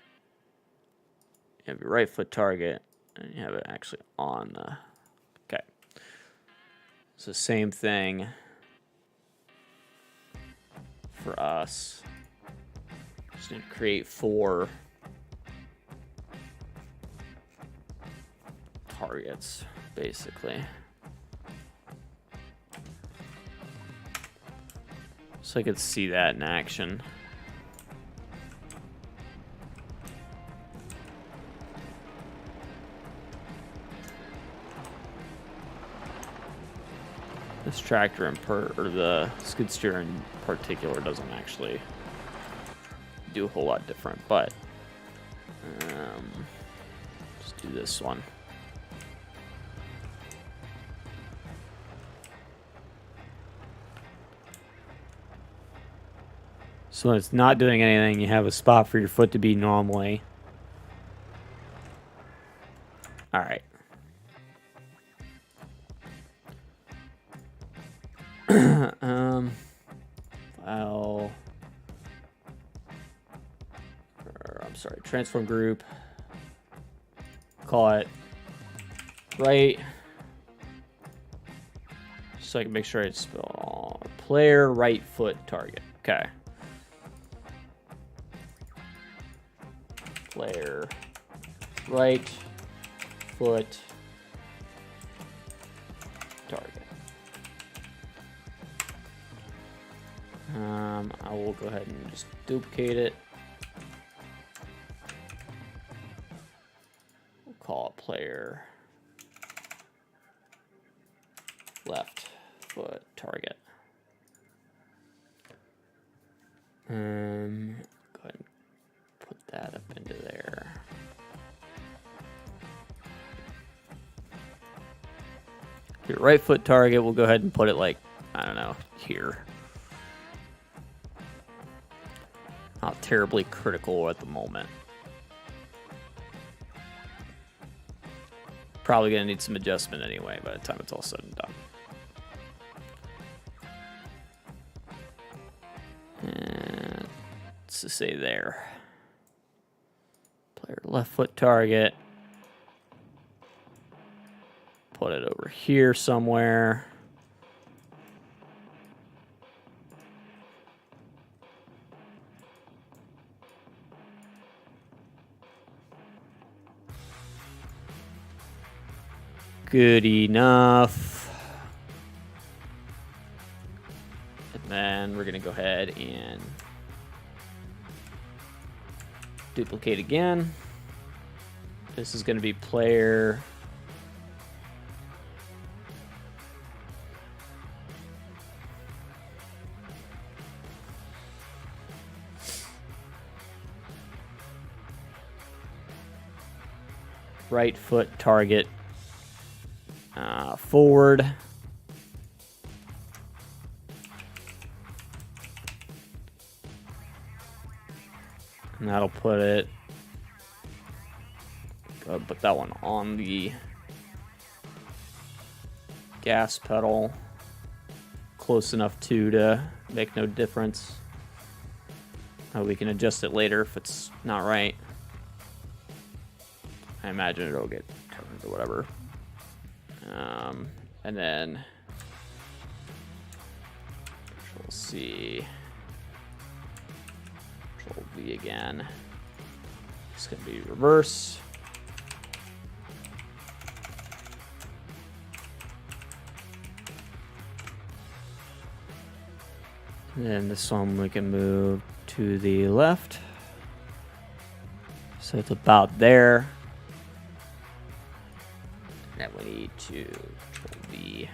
You have your right foot target, and you have it actually on the. Okay. It's the same thing for us. Just need to create 4 targets, basically. So I could see that in action. This tractor or the skid steer in particular doesn't actually do a whole lot different, but let's do this one. So when it's not doing anything, you have a spot for your foot to be normally. All right. File. I'm sorry, transform group. Call it right. So I can make sure I spell player right foot target. Okay. Player right foot target. I will go ahead and just duplicate it. We'll call it player left foot target. Go ahead and put that up into there. Your right foot target, we'll go ahead and put it like, I don't know, here. Not terribly critical at the moment. Probably going to need some adjustment anyway by the time it's all said and done. And let's just say there. Player left foot target. Put it over here somewhere. good enough. And then we're going to go ahead and duplicate again. This is going to be player. Right foot target forward. And that'll put it, put that one on the gas pedal, close enough to make no difference. We can adjust it later if it's not right. I imagine it'll get turned or whatever. And then Control C, Control V again. It's gonna be reverse. And then this one we can move to the left. So it's about there. Then we need to Control V.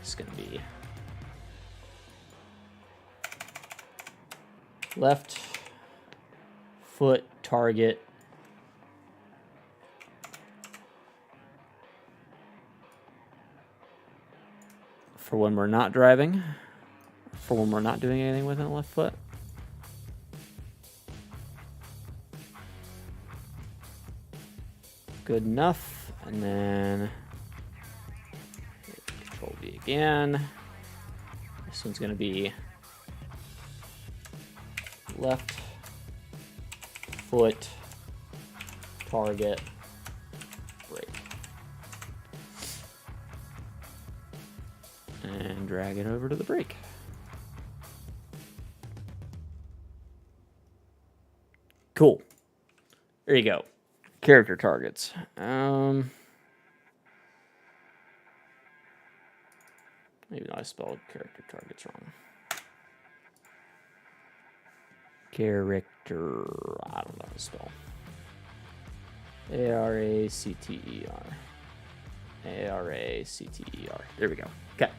It's gonna be left foot target for when we're not driving, for when we're not doing anything with the left foot. Good enough. And then Control V again. This one's going to be left foot target brake. And drag it over to the brake. Cool. There you go. Character targets. Maybe I spelled character targets wrong. Character, I don't know how to spell. A-R-A-C-T-E-R. A-R-A-C-T-E-R. There we go. Okay.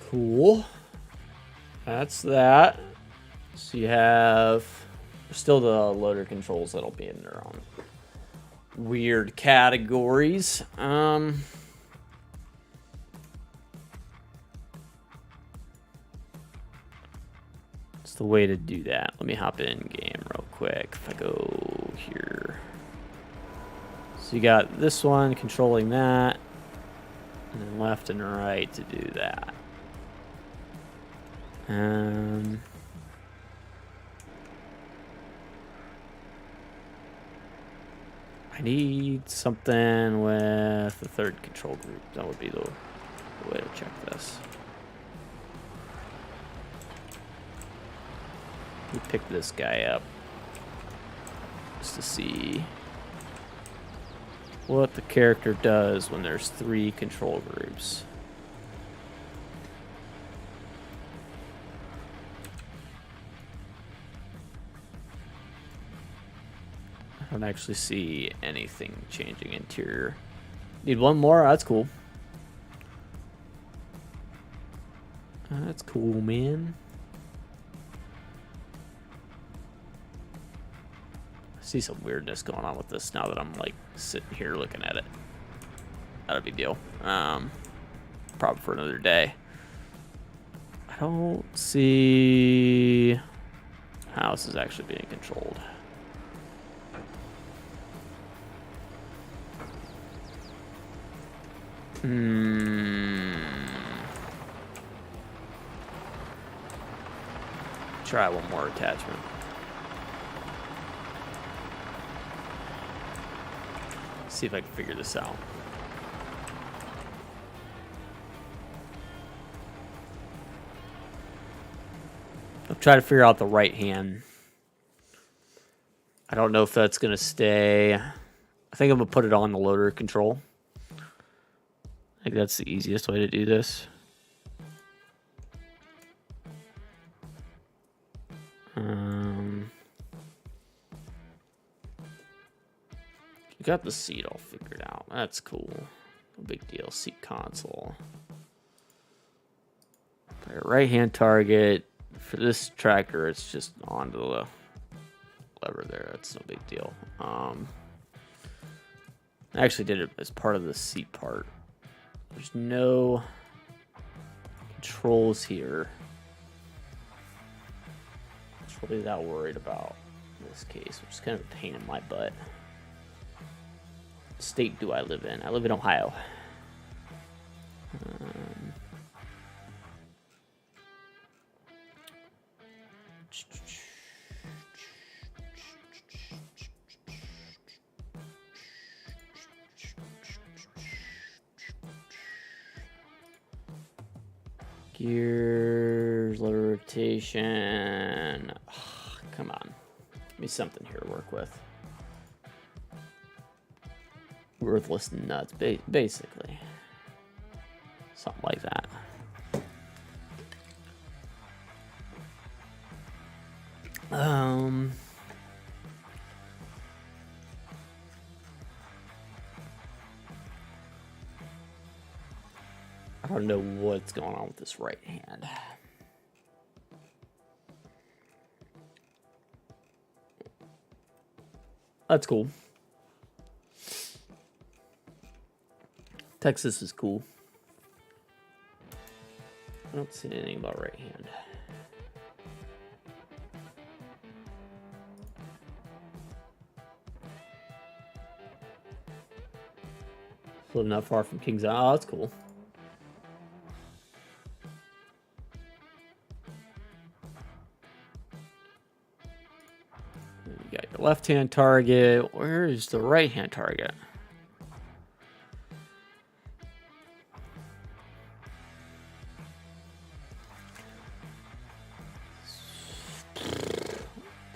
Cool. That's that. So you have still the loader controls that'll be in their own weird categories. It's the way to do that. Let me hop in game real quick. If I go here. So you got this one controlling that, and then left and right to do that. I need something with the third control group. That would be the way to check this. We pick this guy up just to see what the character does when there's 3 control groups. I don't actually see anything changing interior. Need one more? That's cool. That's cool, man. I see some weirdness going on with this now that I'm like sitting here looking at it. Not a big deal. Probably for another day. I don't see how this is actually being controlled. Try one more attachment. See if I can figure this out. I'm trying to figure out the right hand. I don't know if that's going to stay. I think I'm going to put it on the loader control. I think that's the easiest way to do this. You got the seat all figured out. That's cool. No big deal. Seat console. Right hand target. For this tractor, it's just onto the lever there. That's no big deal. I actually did it as part of the seat part. There's no controls here. I'm not really that worried about in this case, which is kind of a pain in my butt. What state do I live in? I live in Ohio. Gears, loader rotation. Oh, come on. Give me something here to work with. Worthless nuts, basically. Something like that. I don't know what's going on with this right hand. That's cool. Texas is cool. I don't see anything about right hand. Live not far from Kings Island. Oh, that's cool. You got your left-hand target. Where is the right-hand target?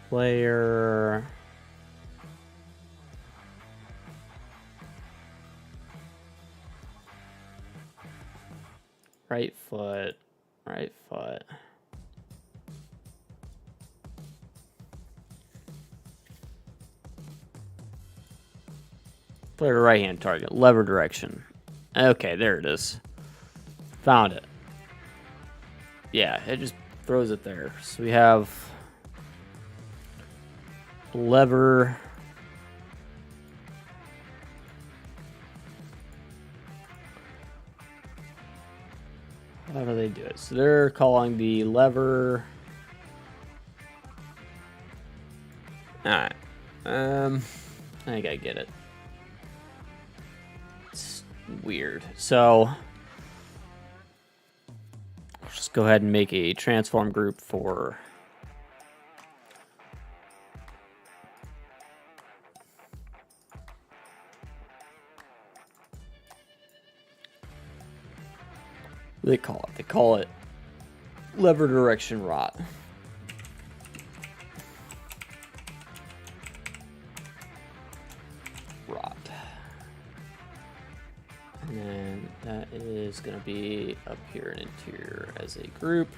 Player. Right foot. Right foot. Player right hand target. Lever direction. Okay, there it is. Found it. Yeah, it just throws it there. So we have lever. How do they do it? So they're calling the lever. Alright. I think I get it. It's weird. So I'll just go ahead and make a transform group for they call it lever direction rot. And then that is going to be up here in interior as a group.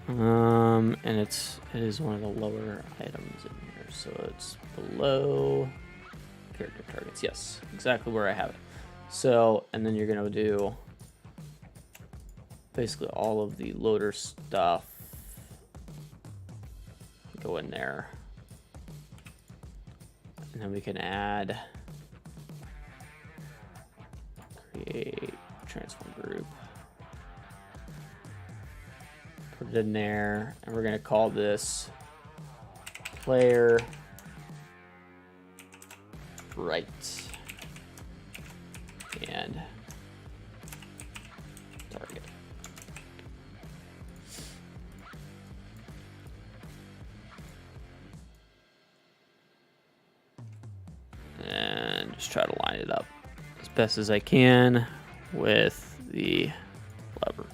And it is one of the lower items in here. So it's below character targets. Yes, exactly where I have it. So, and then you're going to do basically all of the loader stuff. Go in there. And then we can add, create transform group. Put it in there, and we're going to call this player right and target. And just try to line it up as best as I can with the lever.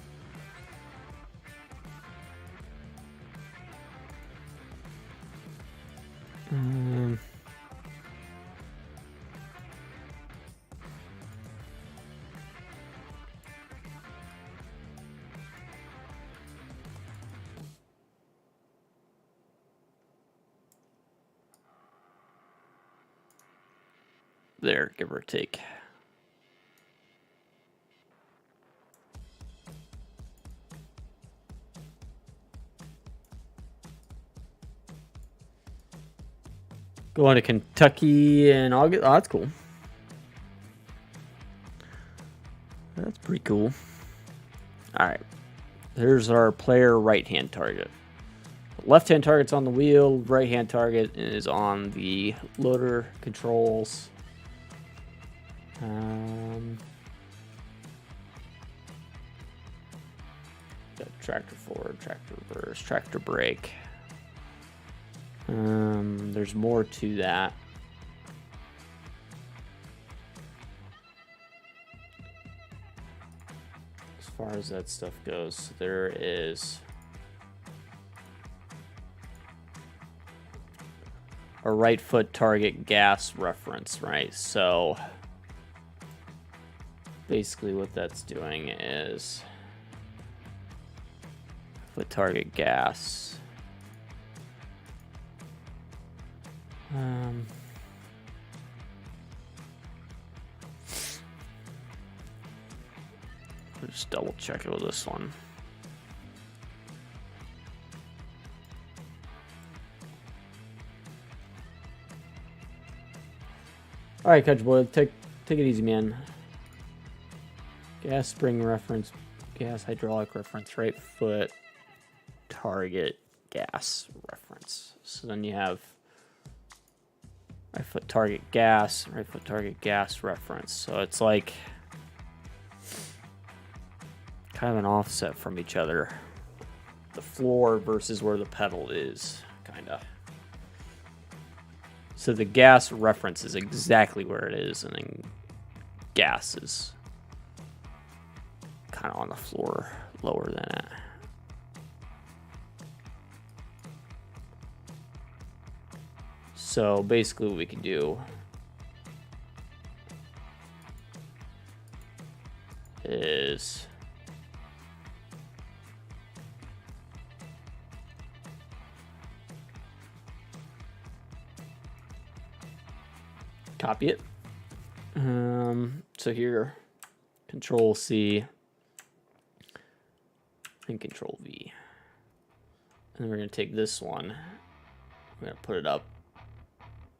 there, give or take. Going to Kentucky in August. Oh, that's cool. That's pretty cool. All right. Here's our player right-hand target. Left-hand target's on the wheel. Right-hand target is on the loader controls. Got tractor forward, tractor reverse, tractor brake. There's more to that. As far as that stuff goes, there is a right foot target gas reference, right? So basically what that's doing is foot target gas. Just double check it with this one. All right, Couch Boy, take it easy, man. Gas spring reference, gas hydraulic reference, right foot target gas reference. So then you have right foot target gas reference. So it's like kind of an offset from each other. The floor versus where the pedal is, kind of. So the gas reference is exactly where it is, and then gas is kind of on the floor, lower than it. So basically what we can do is copy it. So here, Control C and Control V. And then we're going to take this one, we're going to put it up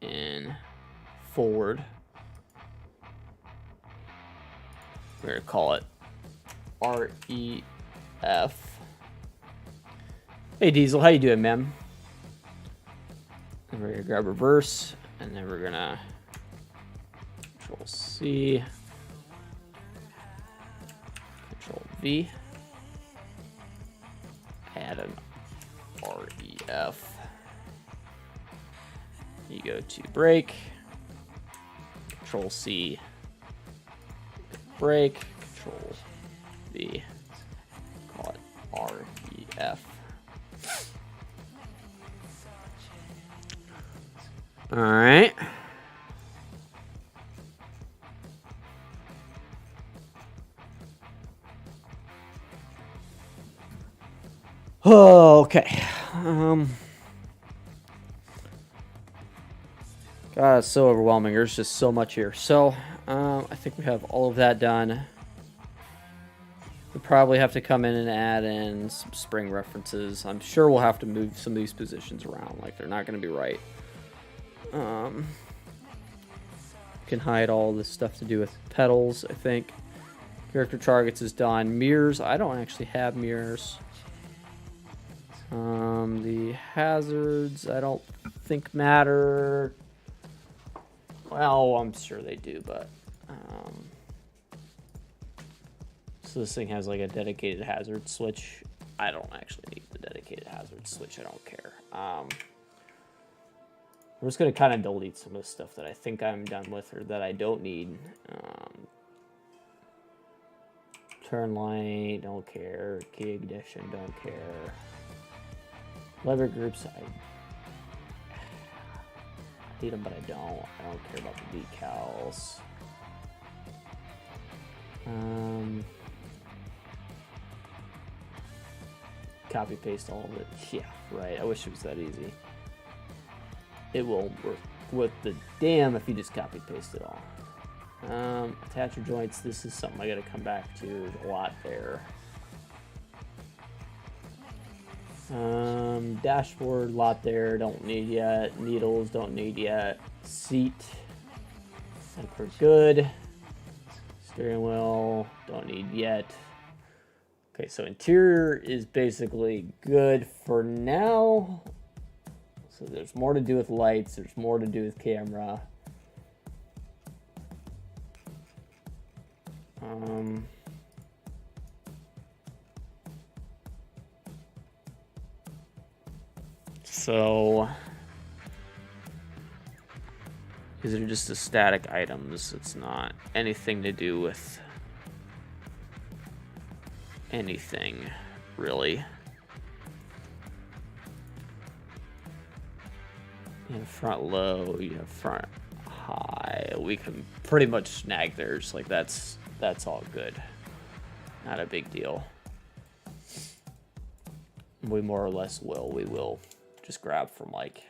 in forward. We're going to call it REF. Hey Diesel, how you doing, man? And we're going to grab reverse, and then we're going to Control C, Control V, add an REF. You go to brake, Control C, brake, Control V, call it REF. All right. Oh, okay. God, it's so overwhelming. There's just so much here. So, I think we have all of that done. We probably have to come in and add in some spring references. I'm sure we'll have to move some of these positions around. Like, they're not going to be right. Can hide all this stuff to do with pedals, I think. Character targets is done. Mirrors, I don't actually have mirrors. The hazards, I don't think matter. Well, I'm sure they do, but so this thing has like a dedicated hazard switch. I don't actually need the dedicated hazard switch. I don't care. I'm just gonna kind of delete some of the stuff that I think I'm done with or that I don't need. Turn light, don't care. Key ignition, don't care. Lever groups, I need them, but I don't. I don't care about the decals. Copy paste all of it. Yeah, right. I wish it was that easy. It will work with the damn if you just copy paste it all. Attacher joints, this is something I gotta come back to. There's a lot there. Dashboard, lot there, don't need yet. Needles, don't need yet. Seat, I think we're good. Steering wheel, don't need yet. Okay, so interior is basically good for now. So there's more to do with lights, there's more to do with camera. So these are just the static items. It's not anything to do with anything, really. You have front low, you have front high. We can pretty much snag theirs. Like that's all good. Not a big deal. We more or less will. We will just grab from like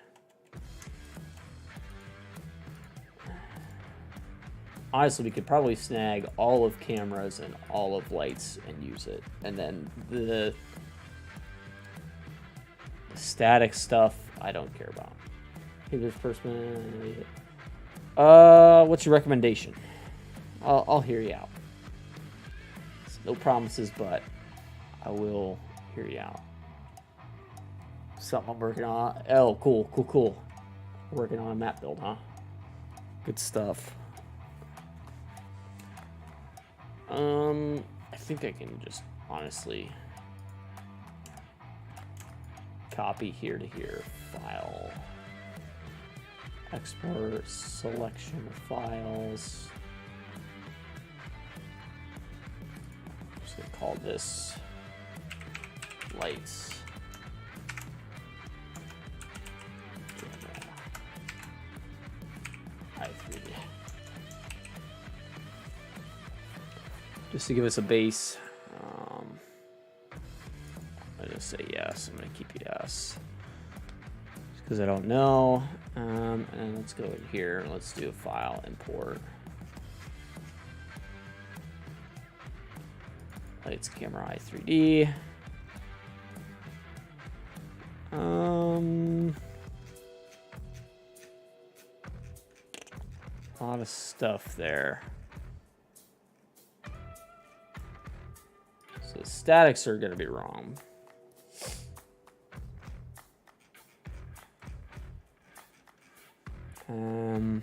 honestly, we could probably snag all of cameras and all of lights and use it. And then the static stuff, I don't care about. Hey, this person. What's your recommendation? I'll hear you out. No promises, but I will hear you out. Something I'm working on. Oh, cool. Working on a map build, huh? Good stuff. I think I can just honestly copy here to here, file, export selection of files. I'm just gonna call this lights. Just to give us a base. I just say yes. I'm gonna keep yes because I don't know. And let's go in here. Let's do a file import. Lights camera i3D. A lot of stuff there. So statics are going to be wrong. So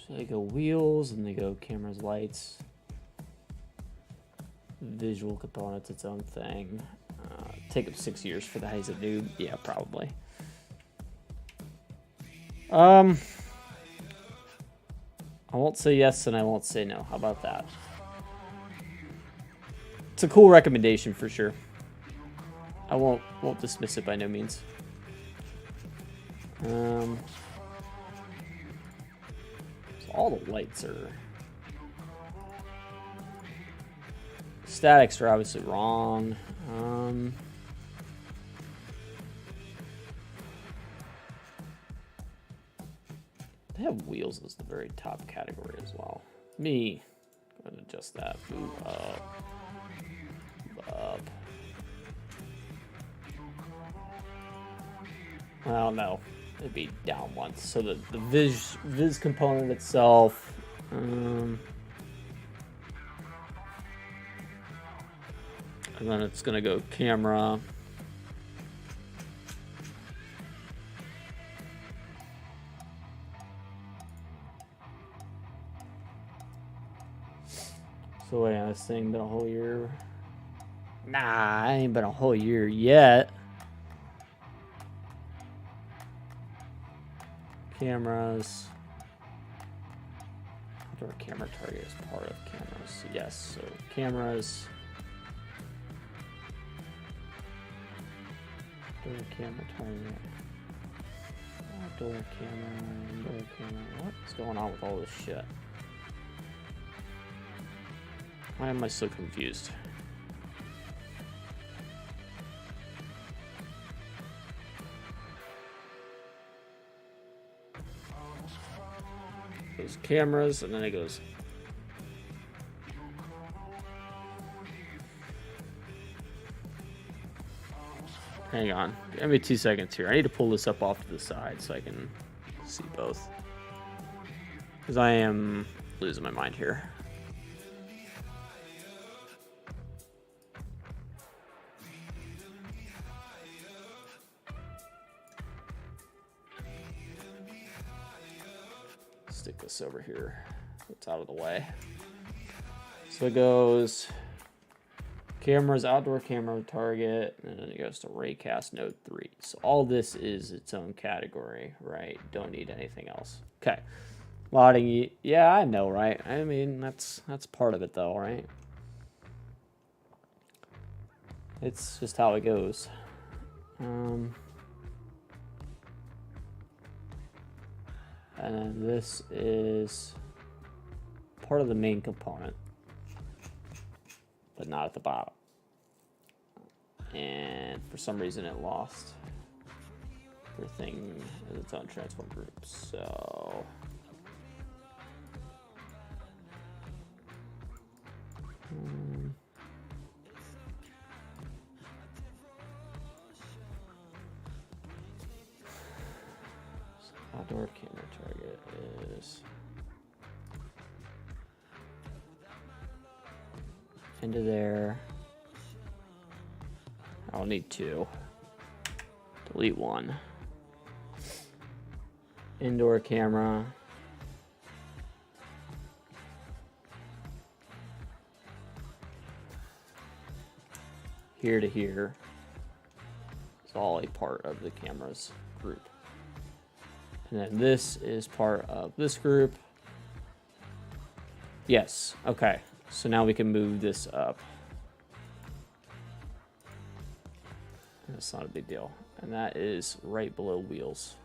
they go wheels and they go cameras, lights, visual components, its own thing. Take up 6 years for the He's a noob. Yeah, probably. I won't say yes and I won't say no. How about that? It's a cool recommendation for sure. I won't dismiss it by no means. So all the lights are statics are obviously wrong. They have wheels as the very top category as well. Me, go ahead and adjust that. Move up. Well, no, it'd be down once. So the viz component itself. And then it's gonna go camera. So wait, this thing been a whole year? Nah, I ain't been a whole year yet. Cameras. Outdoor camera target is part of cameras. Yes, so cameras. Outdoor camera target. Outdoor camera, indoor camera. What's going on with all this shit? Why am I so confused? goes cameras, and then it goes. Hang on. Give me 2 seconds here. I need to pull this up off to the side so I can see both. Because I am losing my mind here. Stick this over here. It's out of the way. So it goes cameras, outdoor camera, target, and then it goes to Raycast Node 3. So all this is its own category, right? Don't need anything else. Okay. Loading, yeah, I know, right? I mean, that's part of it though, right? It's just how it goes. And then this is part of the main component, but not at the bottom. And for some reason it lost everything as its own transform group. So outdoor camera target is into there. I'll need 2. Delete 1. Indoor camera. Here to here. It's all a part of the cameras group. And then this is part of this group. Yes, okay. So now we can move this up. That's not a big deal. And that is right below wheels.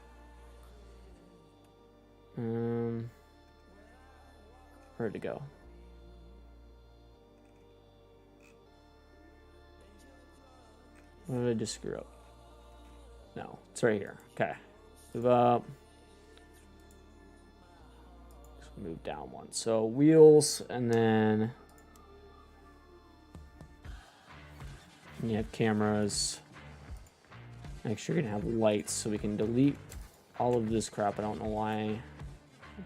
Where'd it go? What did I just screw up? No, it's right here. Okay. Move up. Move down 1. So wheels, and then you have cameras. Make sure you're gonna have lights so we can delete all of this crap. I don't know why I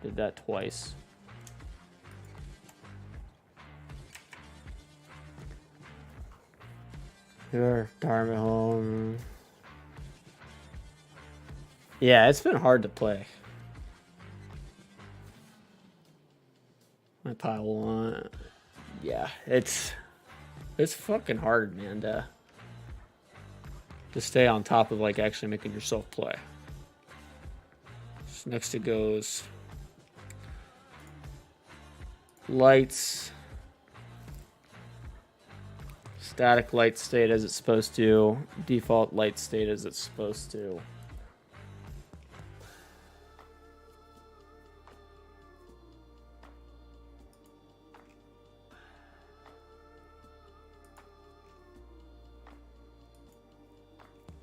did that twice. Your retirement home. Yeah, it's been hard to play. My pile 1. Yeah, it's fucking hard, man, to stay on top of like actually making yourself play. So next it goes lights, static light state as it's supposed to, default light state as it's supposed to.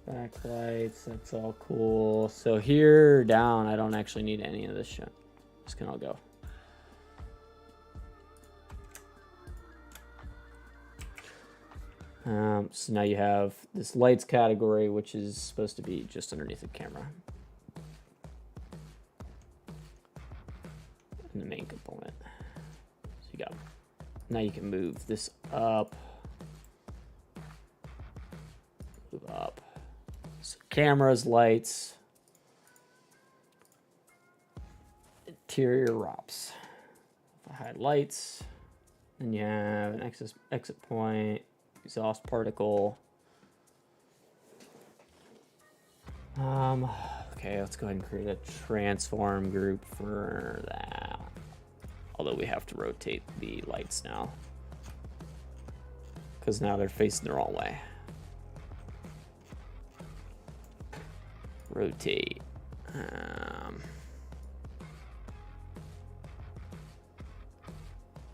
Backlights, that's all cool. So here down, I don't actually need any of this shit. This can all go. So now you have this lights category, which is supposed to be just underneath the camera. And the main component. So you got, now you can move this up. Move up. So cameras, lights, interior ROPS. If I hide lights, then you have an exit point, exhaust particle. Okay, let's go ahead and create a transform group for that. Although we have to rotate the lights now, because now they're facing the wrong way. Rotate.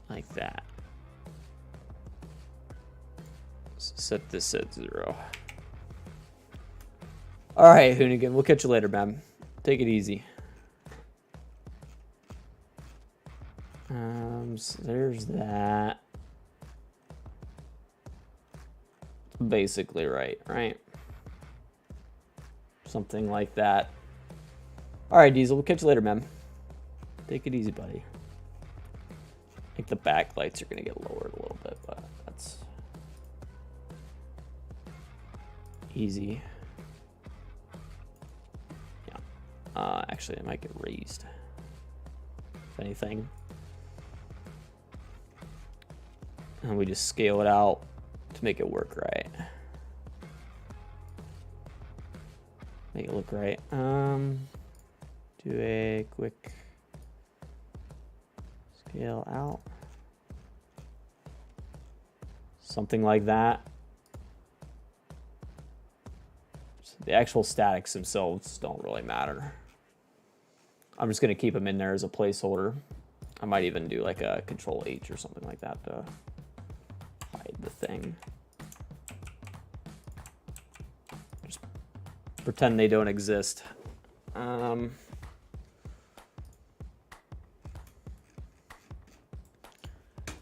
Like that. Set this at 0. All right, Hoonigan. We'll catch you later, man. Take it easy. So there's that. Basically right? Something like that. All right, Diesel, we'll catch you later, man. Take it easy, buddy. I think the backlights are gonna get lowered a little bit, but that's easy. Yeah. Actually, it might get raised, if anything. And we just scale it out to make it work right. Make it look right. Do a quick scale out. Something like that. So the actual statics themselves don't really matter. I'm just gonna keep them in there as a placeholder. I might even do like a Control H or something like that to hide the thing. Just pretend they don't exist.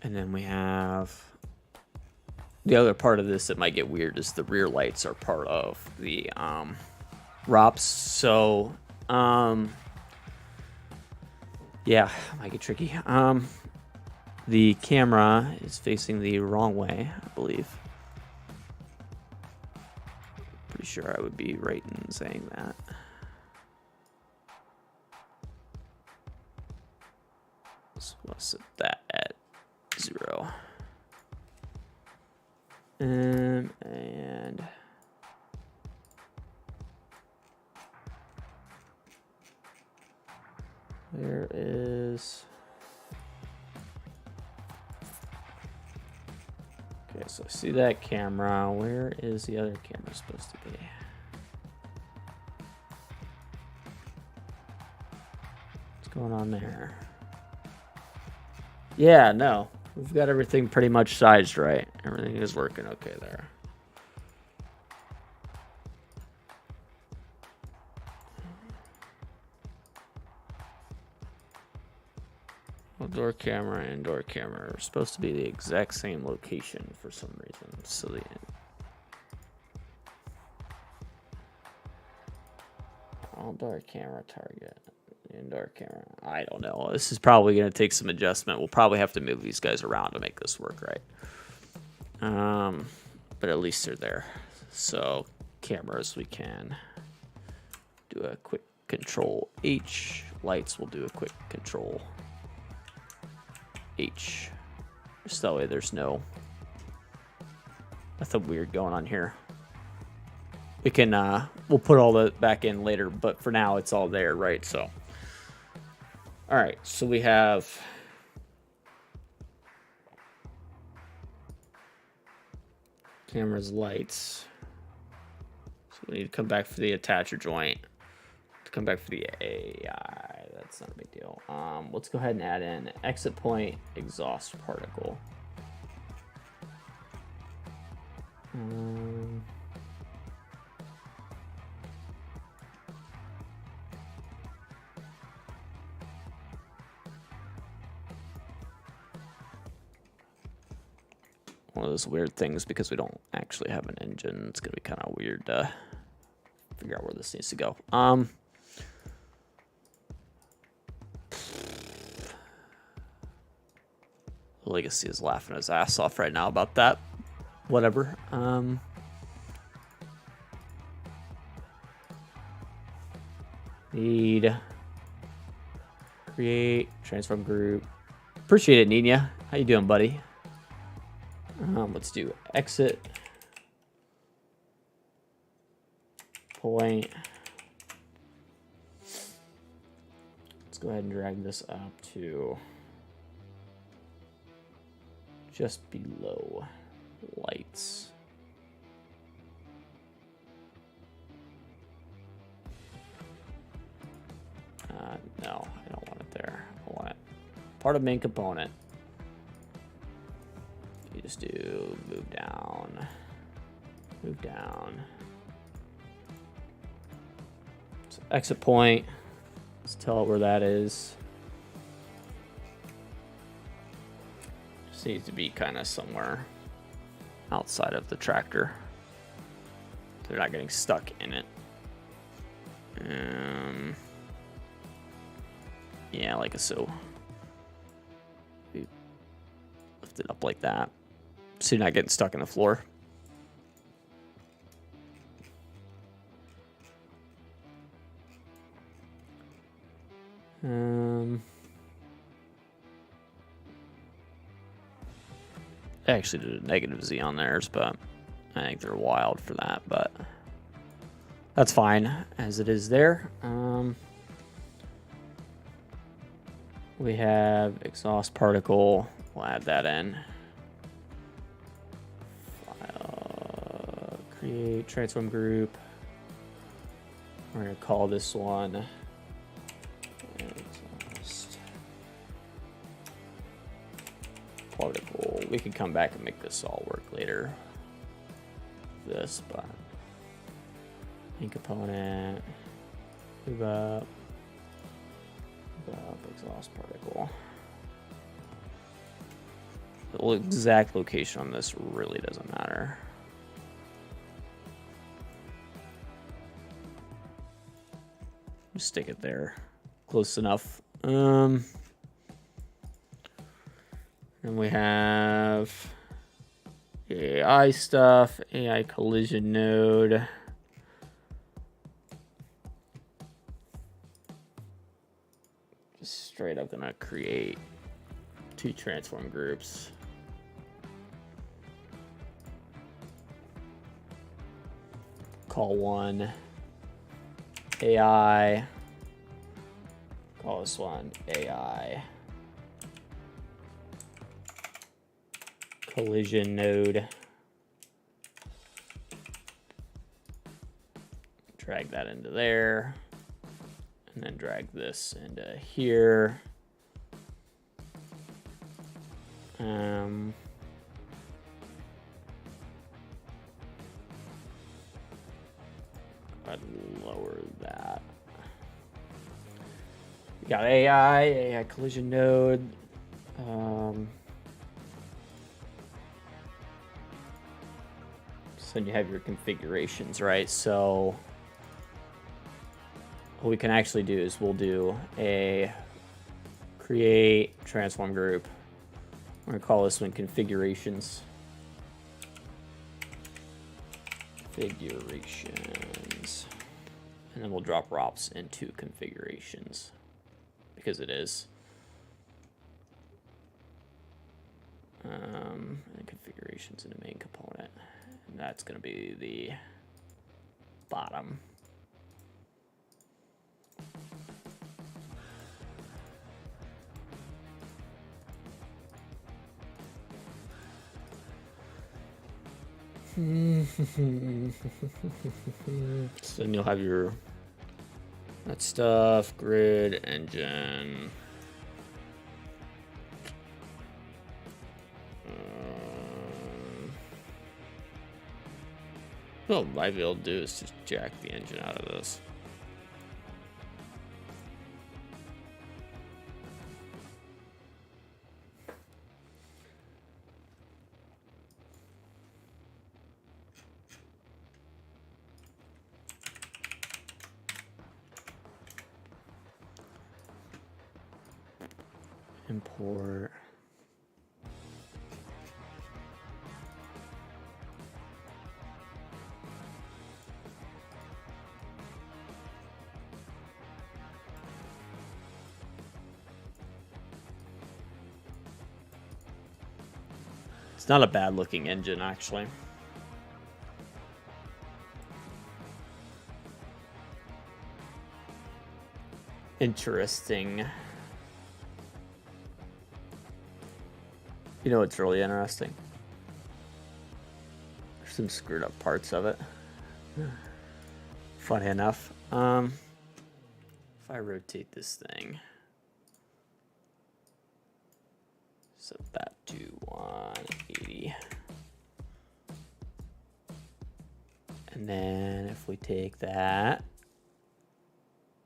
And then we have the other part of this that might get weird is the rear lights are part of the ROPS. So yeah, might get tricky. The camera is facing the wrong way, I believe. Pretty sure I would be right in saying that. So we'll set that at 0. And where is... Okay, so see that camera. Where is the other camera supposed to be? What's going on there? Yeah, no. We've got everything pretty much sized right. Everything is working okay there. Outdoor camera and indoor camera are supposed to be the exact same location for some reason. So the outdoor camera target, indoor camera. I don't know. This is probably going to take some adjustment. We'll probably have to move these guys around to make this work right. But at least they're there. So cameras, we can do a quick Control H. Lights, we'll do a quick Control H. Just that way there's nothing weird going on here. We can we'll put all that back in later, but for now it's all there, right? So all right, so we have cameras, lights. So we need to come back for the attacher joint. To come back for the AI, that's not a big deal. Let's go ahead and add in exit point exhaust particle. One of those weird things because we don't actually have an engine. It's gonna be kind of weird to figure out where this needs to go. Legacy is laughing his ass off right now about that. Whatever. Need create transform group. Appreciate it, Nina. How you doing, buddy? Let's do exit point. Let's go ahead and drag this up to just below lights. No, I don't want it there. I want it part of main component. You just do move down, move down. So exit point. Let's tell it where that is. This needs to be kind of somewhere outside of the tractor. They're not getting stuck in it. Yeah, like so. We lift it up like that, so you're not getting stuck in the floor. I actually did a negative Z on theirs, but I think they're wild for that, but that's fine as it is there. We have exhaust particle. We'll add that in. File, create transform group. We're going to call this one exhaust particle. We can come back and make this all work later. This, but main component, move up, exhaust particle. The exact location on this really doesn't matter. Just stick it there, close enough. And we have AI stuff, AI collision node. Just straight up gonna create 2 transform groups. Call one AI. Call this one AI collision node. Drag that into there, and then drag this into here. I'd lower that. We got AI collision node. So then you have your configurations, right? So what we can actually do is we'll do a create transform group. We're gonna call this one configurations. Configurations. And then we'll drop ROPS into configurations because it is. And configurations in the main component. And that's gonna be the bottom. So then you'll have your that stuff, grid, engine. What I might be able to do is just jack the engine out of this. Import. It's not a bad looking engine, actually. Interesting. You know what's really interesting? There's some screwed up parts of it. Funny enough. If I rotate this thing, set that to 180. And then if we take that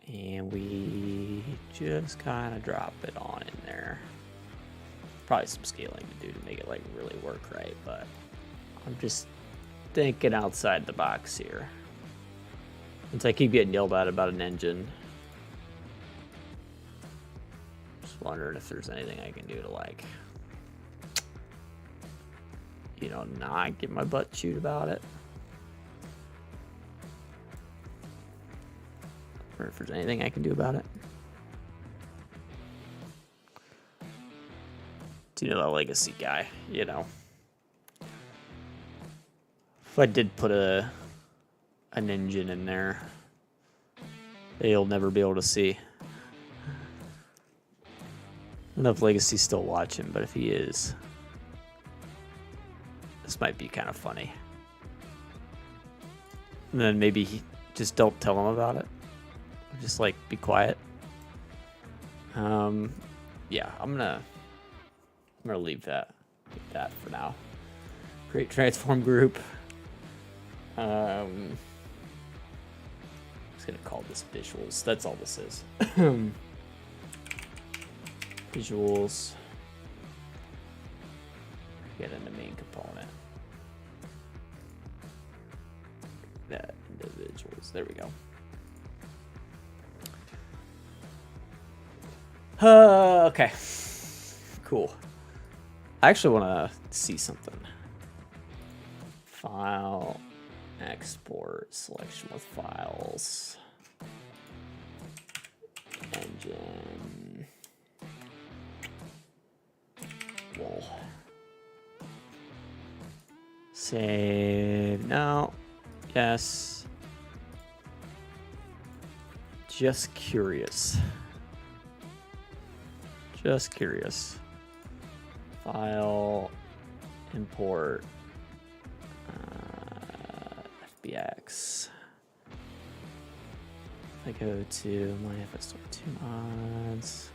and we just kind of drop it on in there. Probably some scaling to do to make it like really work right, but I'm just thinking outside the box here. Since I keep getting yelled at about an engine. Just wondering if there's anything I can do to like, you know, not get my butt chewed about it. Or if there's anything I can do about it. You know, the legacy guy, you know. If I did put an engine in there, they'll never be able to see. I don't know if Legacy's still watching, but if he is, this might be kind of funny. And then maybe just don't tell him about it. Just like be quiet. Yeah, I'm gonna leave that for now. Create transform group. I'm just gonna call this visuals. That's all this is. Visuals. Get in the main component. That individuals. There we go. Okay. Cool. I actually want to see something. File, export, selection with files, engine, whoa. Save, no, yes. Just curious. Just curious. File, import, FBX. If I go to my FS22 mods.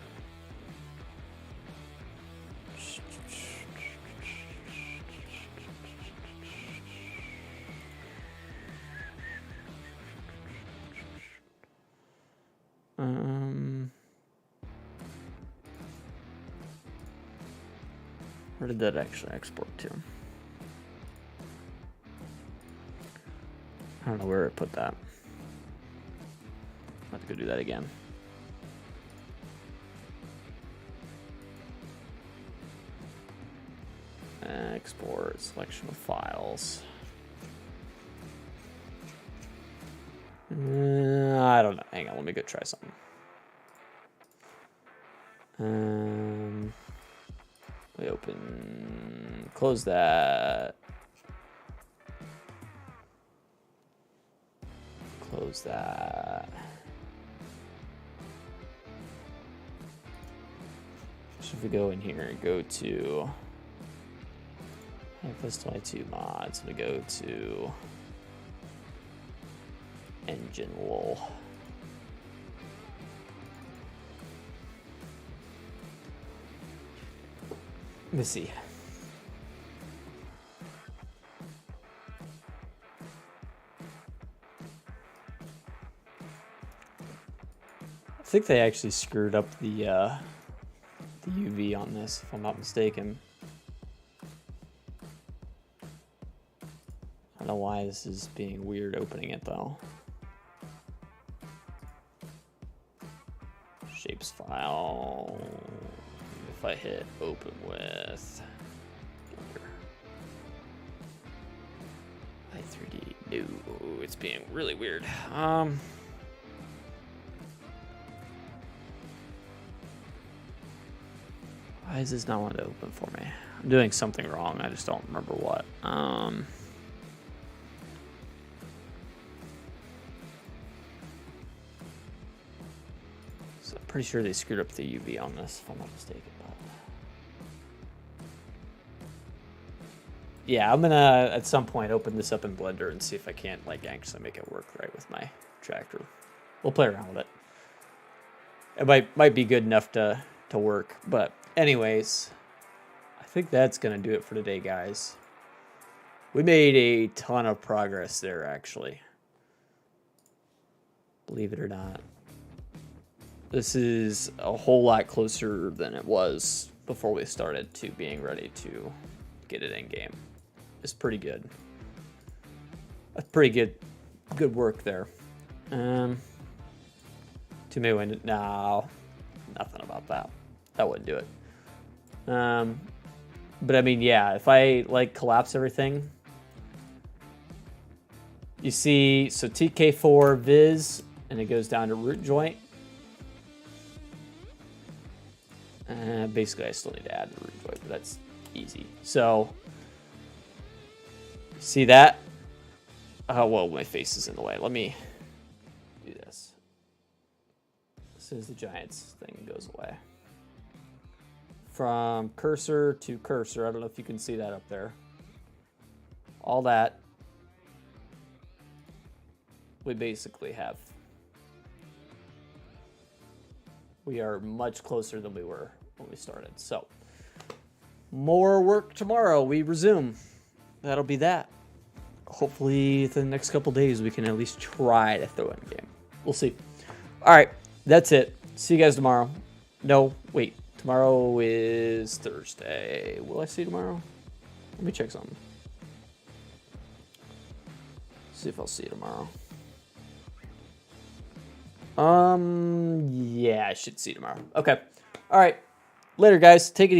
Where did that actually export to? I don't know where it put that. I'll have to go do that again. Export, selection of files. I don't know. Hang on, let me go try something. We open, close that. Close that. So if we go in here and go to FS22 mods, we go to engine wool. Let me see. I think they actually screwed up the UV on this, if I'm not mistaken. I don't know why this is being weird opening it though. Shapes file. If I hit open with i3D, no, it's being really weird. Why is this not wanting to open for me? I'm doing something wrong. I just don't remember what. So I'm pretty sure they screwed up the UV on this, if I'm not mistaken. Yeah, I'm gonna at some point open this up in Blender and see if I can't like actually make it work right with my tractor. We'll play around with it. It might be good enough to work, but anyways, I think that's gonna do it for today, guys. We made a ton of progress there, actually. Believe it or not. This is a whole lot closer than it was before we started to being ready to get it in game is pretty good. That's pretty good work there. Too many windows. No, nothing about that. That wouldn't do it. But I mean, yeah, if I like collapse everything, you see, so TK4 Viz, and it goes down to root joint. Basically, I still need to add the root joint, but that's easy. So, see that? Oh, well, my face is in the way. Let me do this. As soon as the Giants thing goes away. From cursor to cursor, I don't know if you can see that up there. All that, we basically have. We are much closer than we were when we started. So, more work tomorrow. We resume. That'll be that. Hopefully, the next couple days, we can at least try to throw in a game. We'll see. All right, that's it. See you guys tomorrow. No, wait. Tomorrow is Thursday. Will I see you tomorrow? Let me check something. See if I'll see you tomorrow. Yeah, I should see you tomorrow. Okay. All right. Later, guys. Take it easy.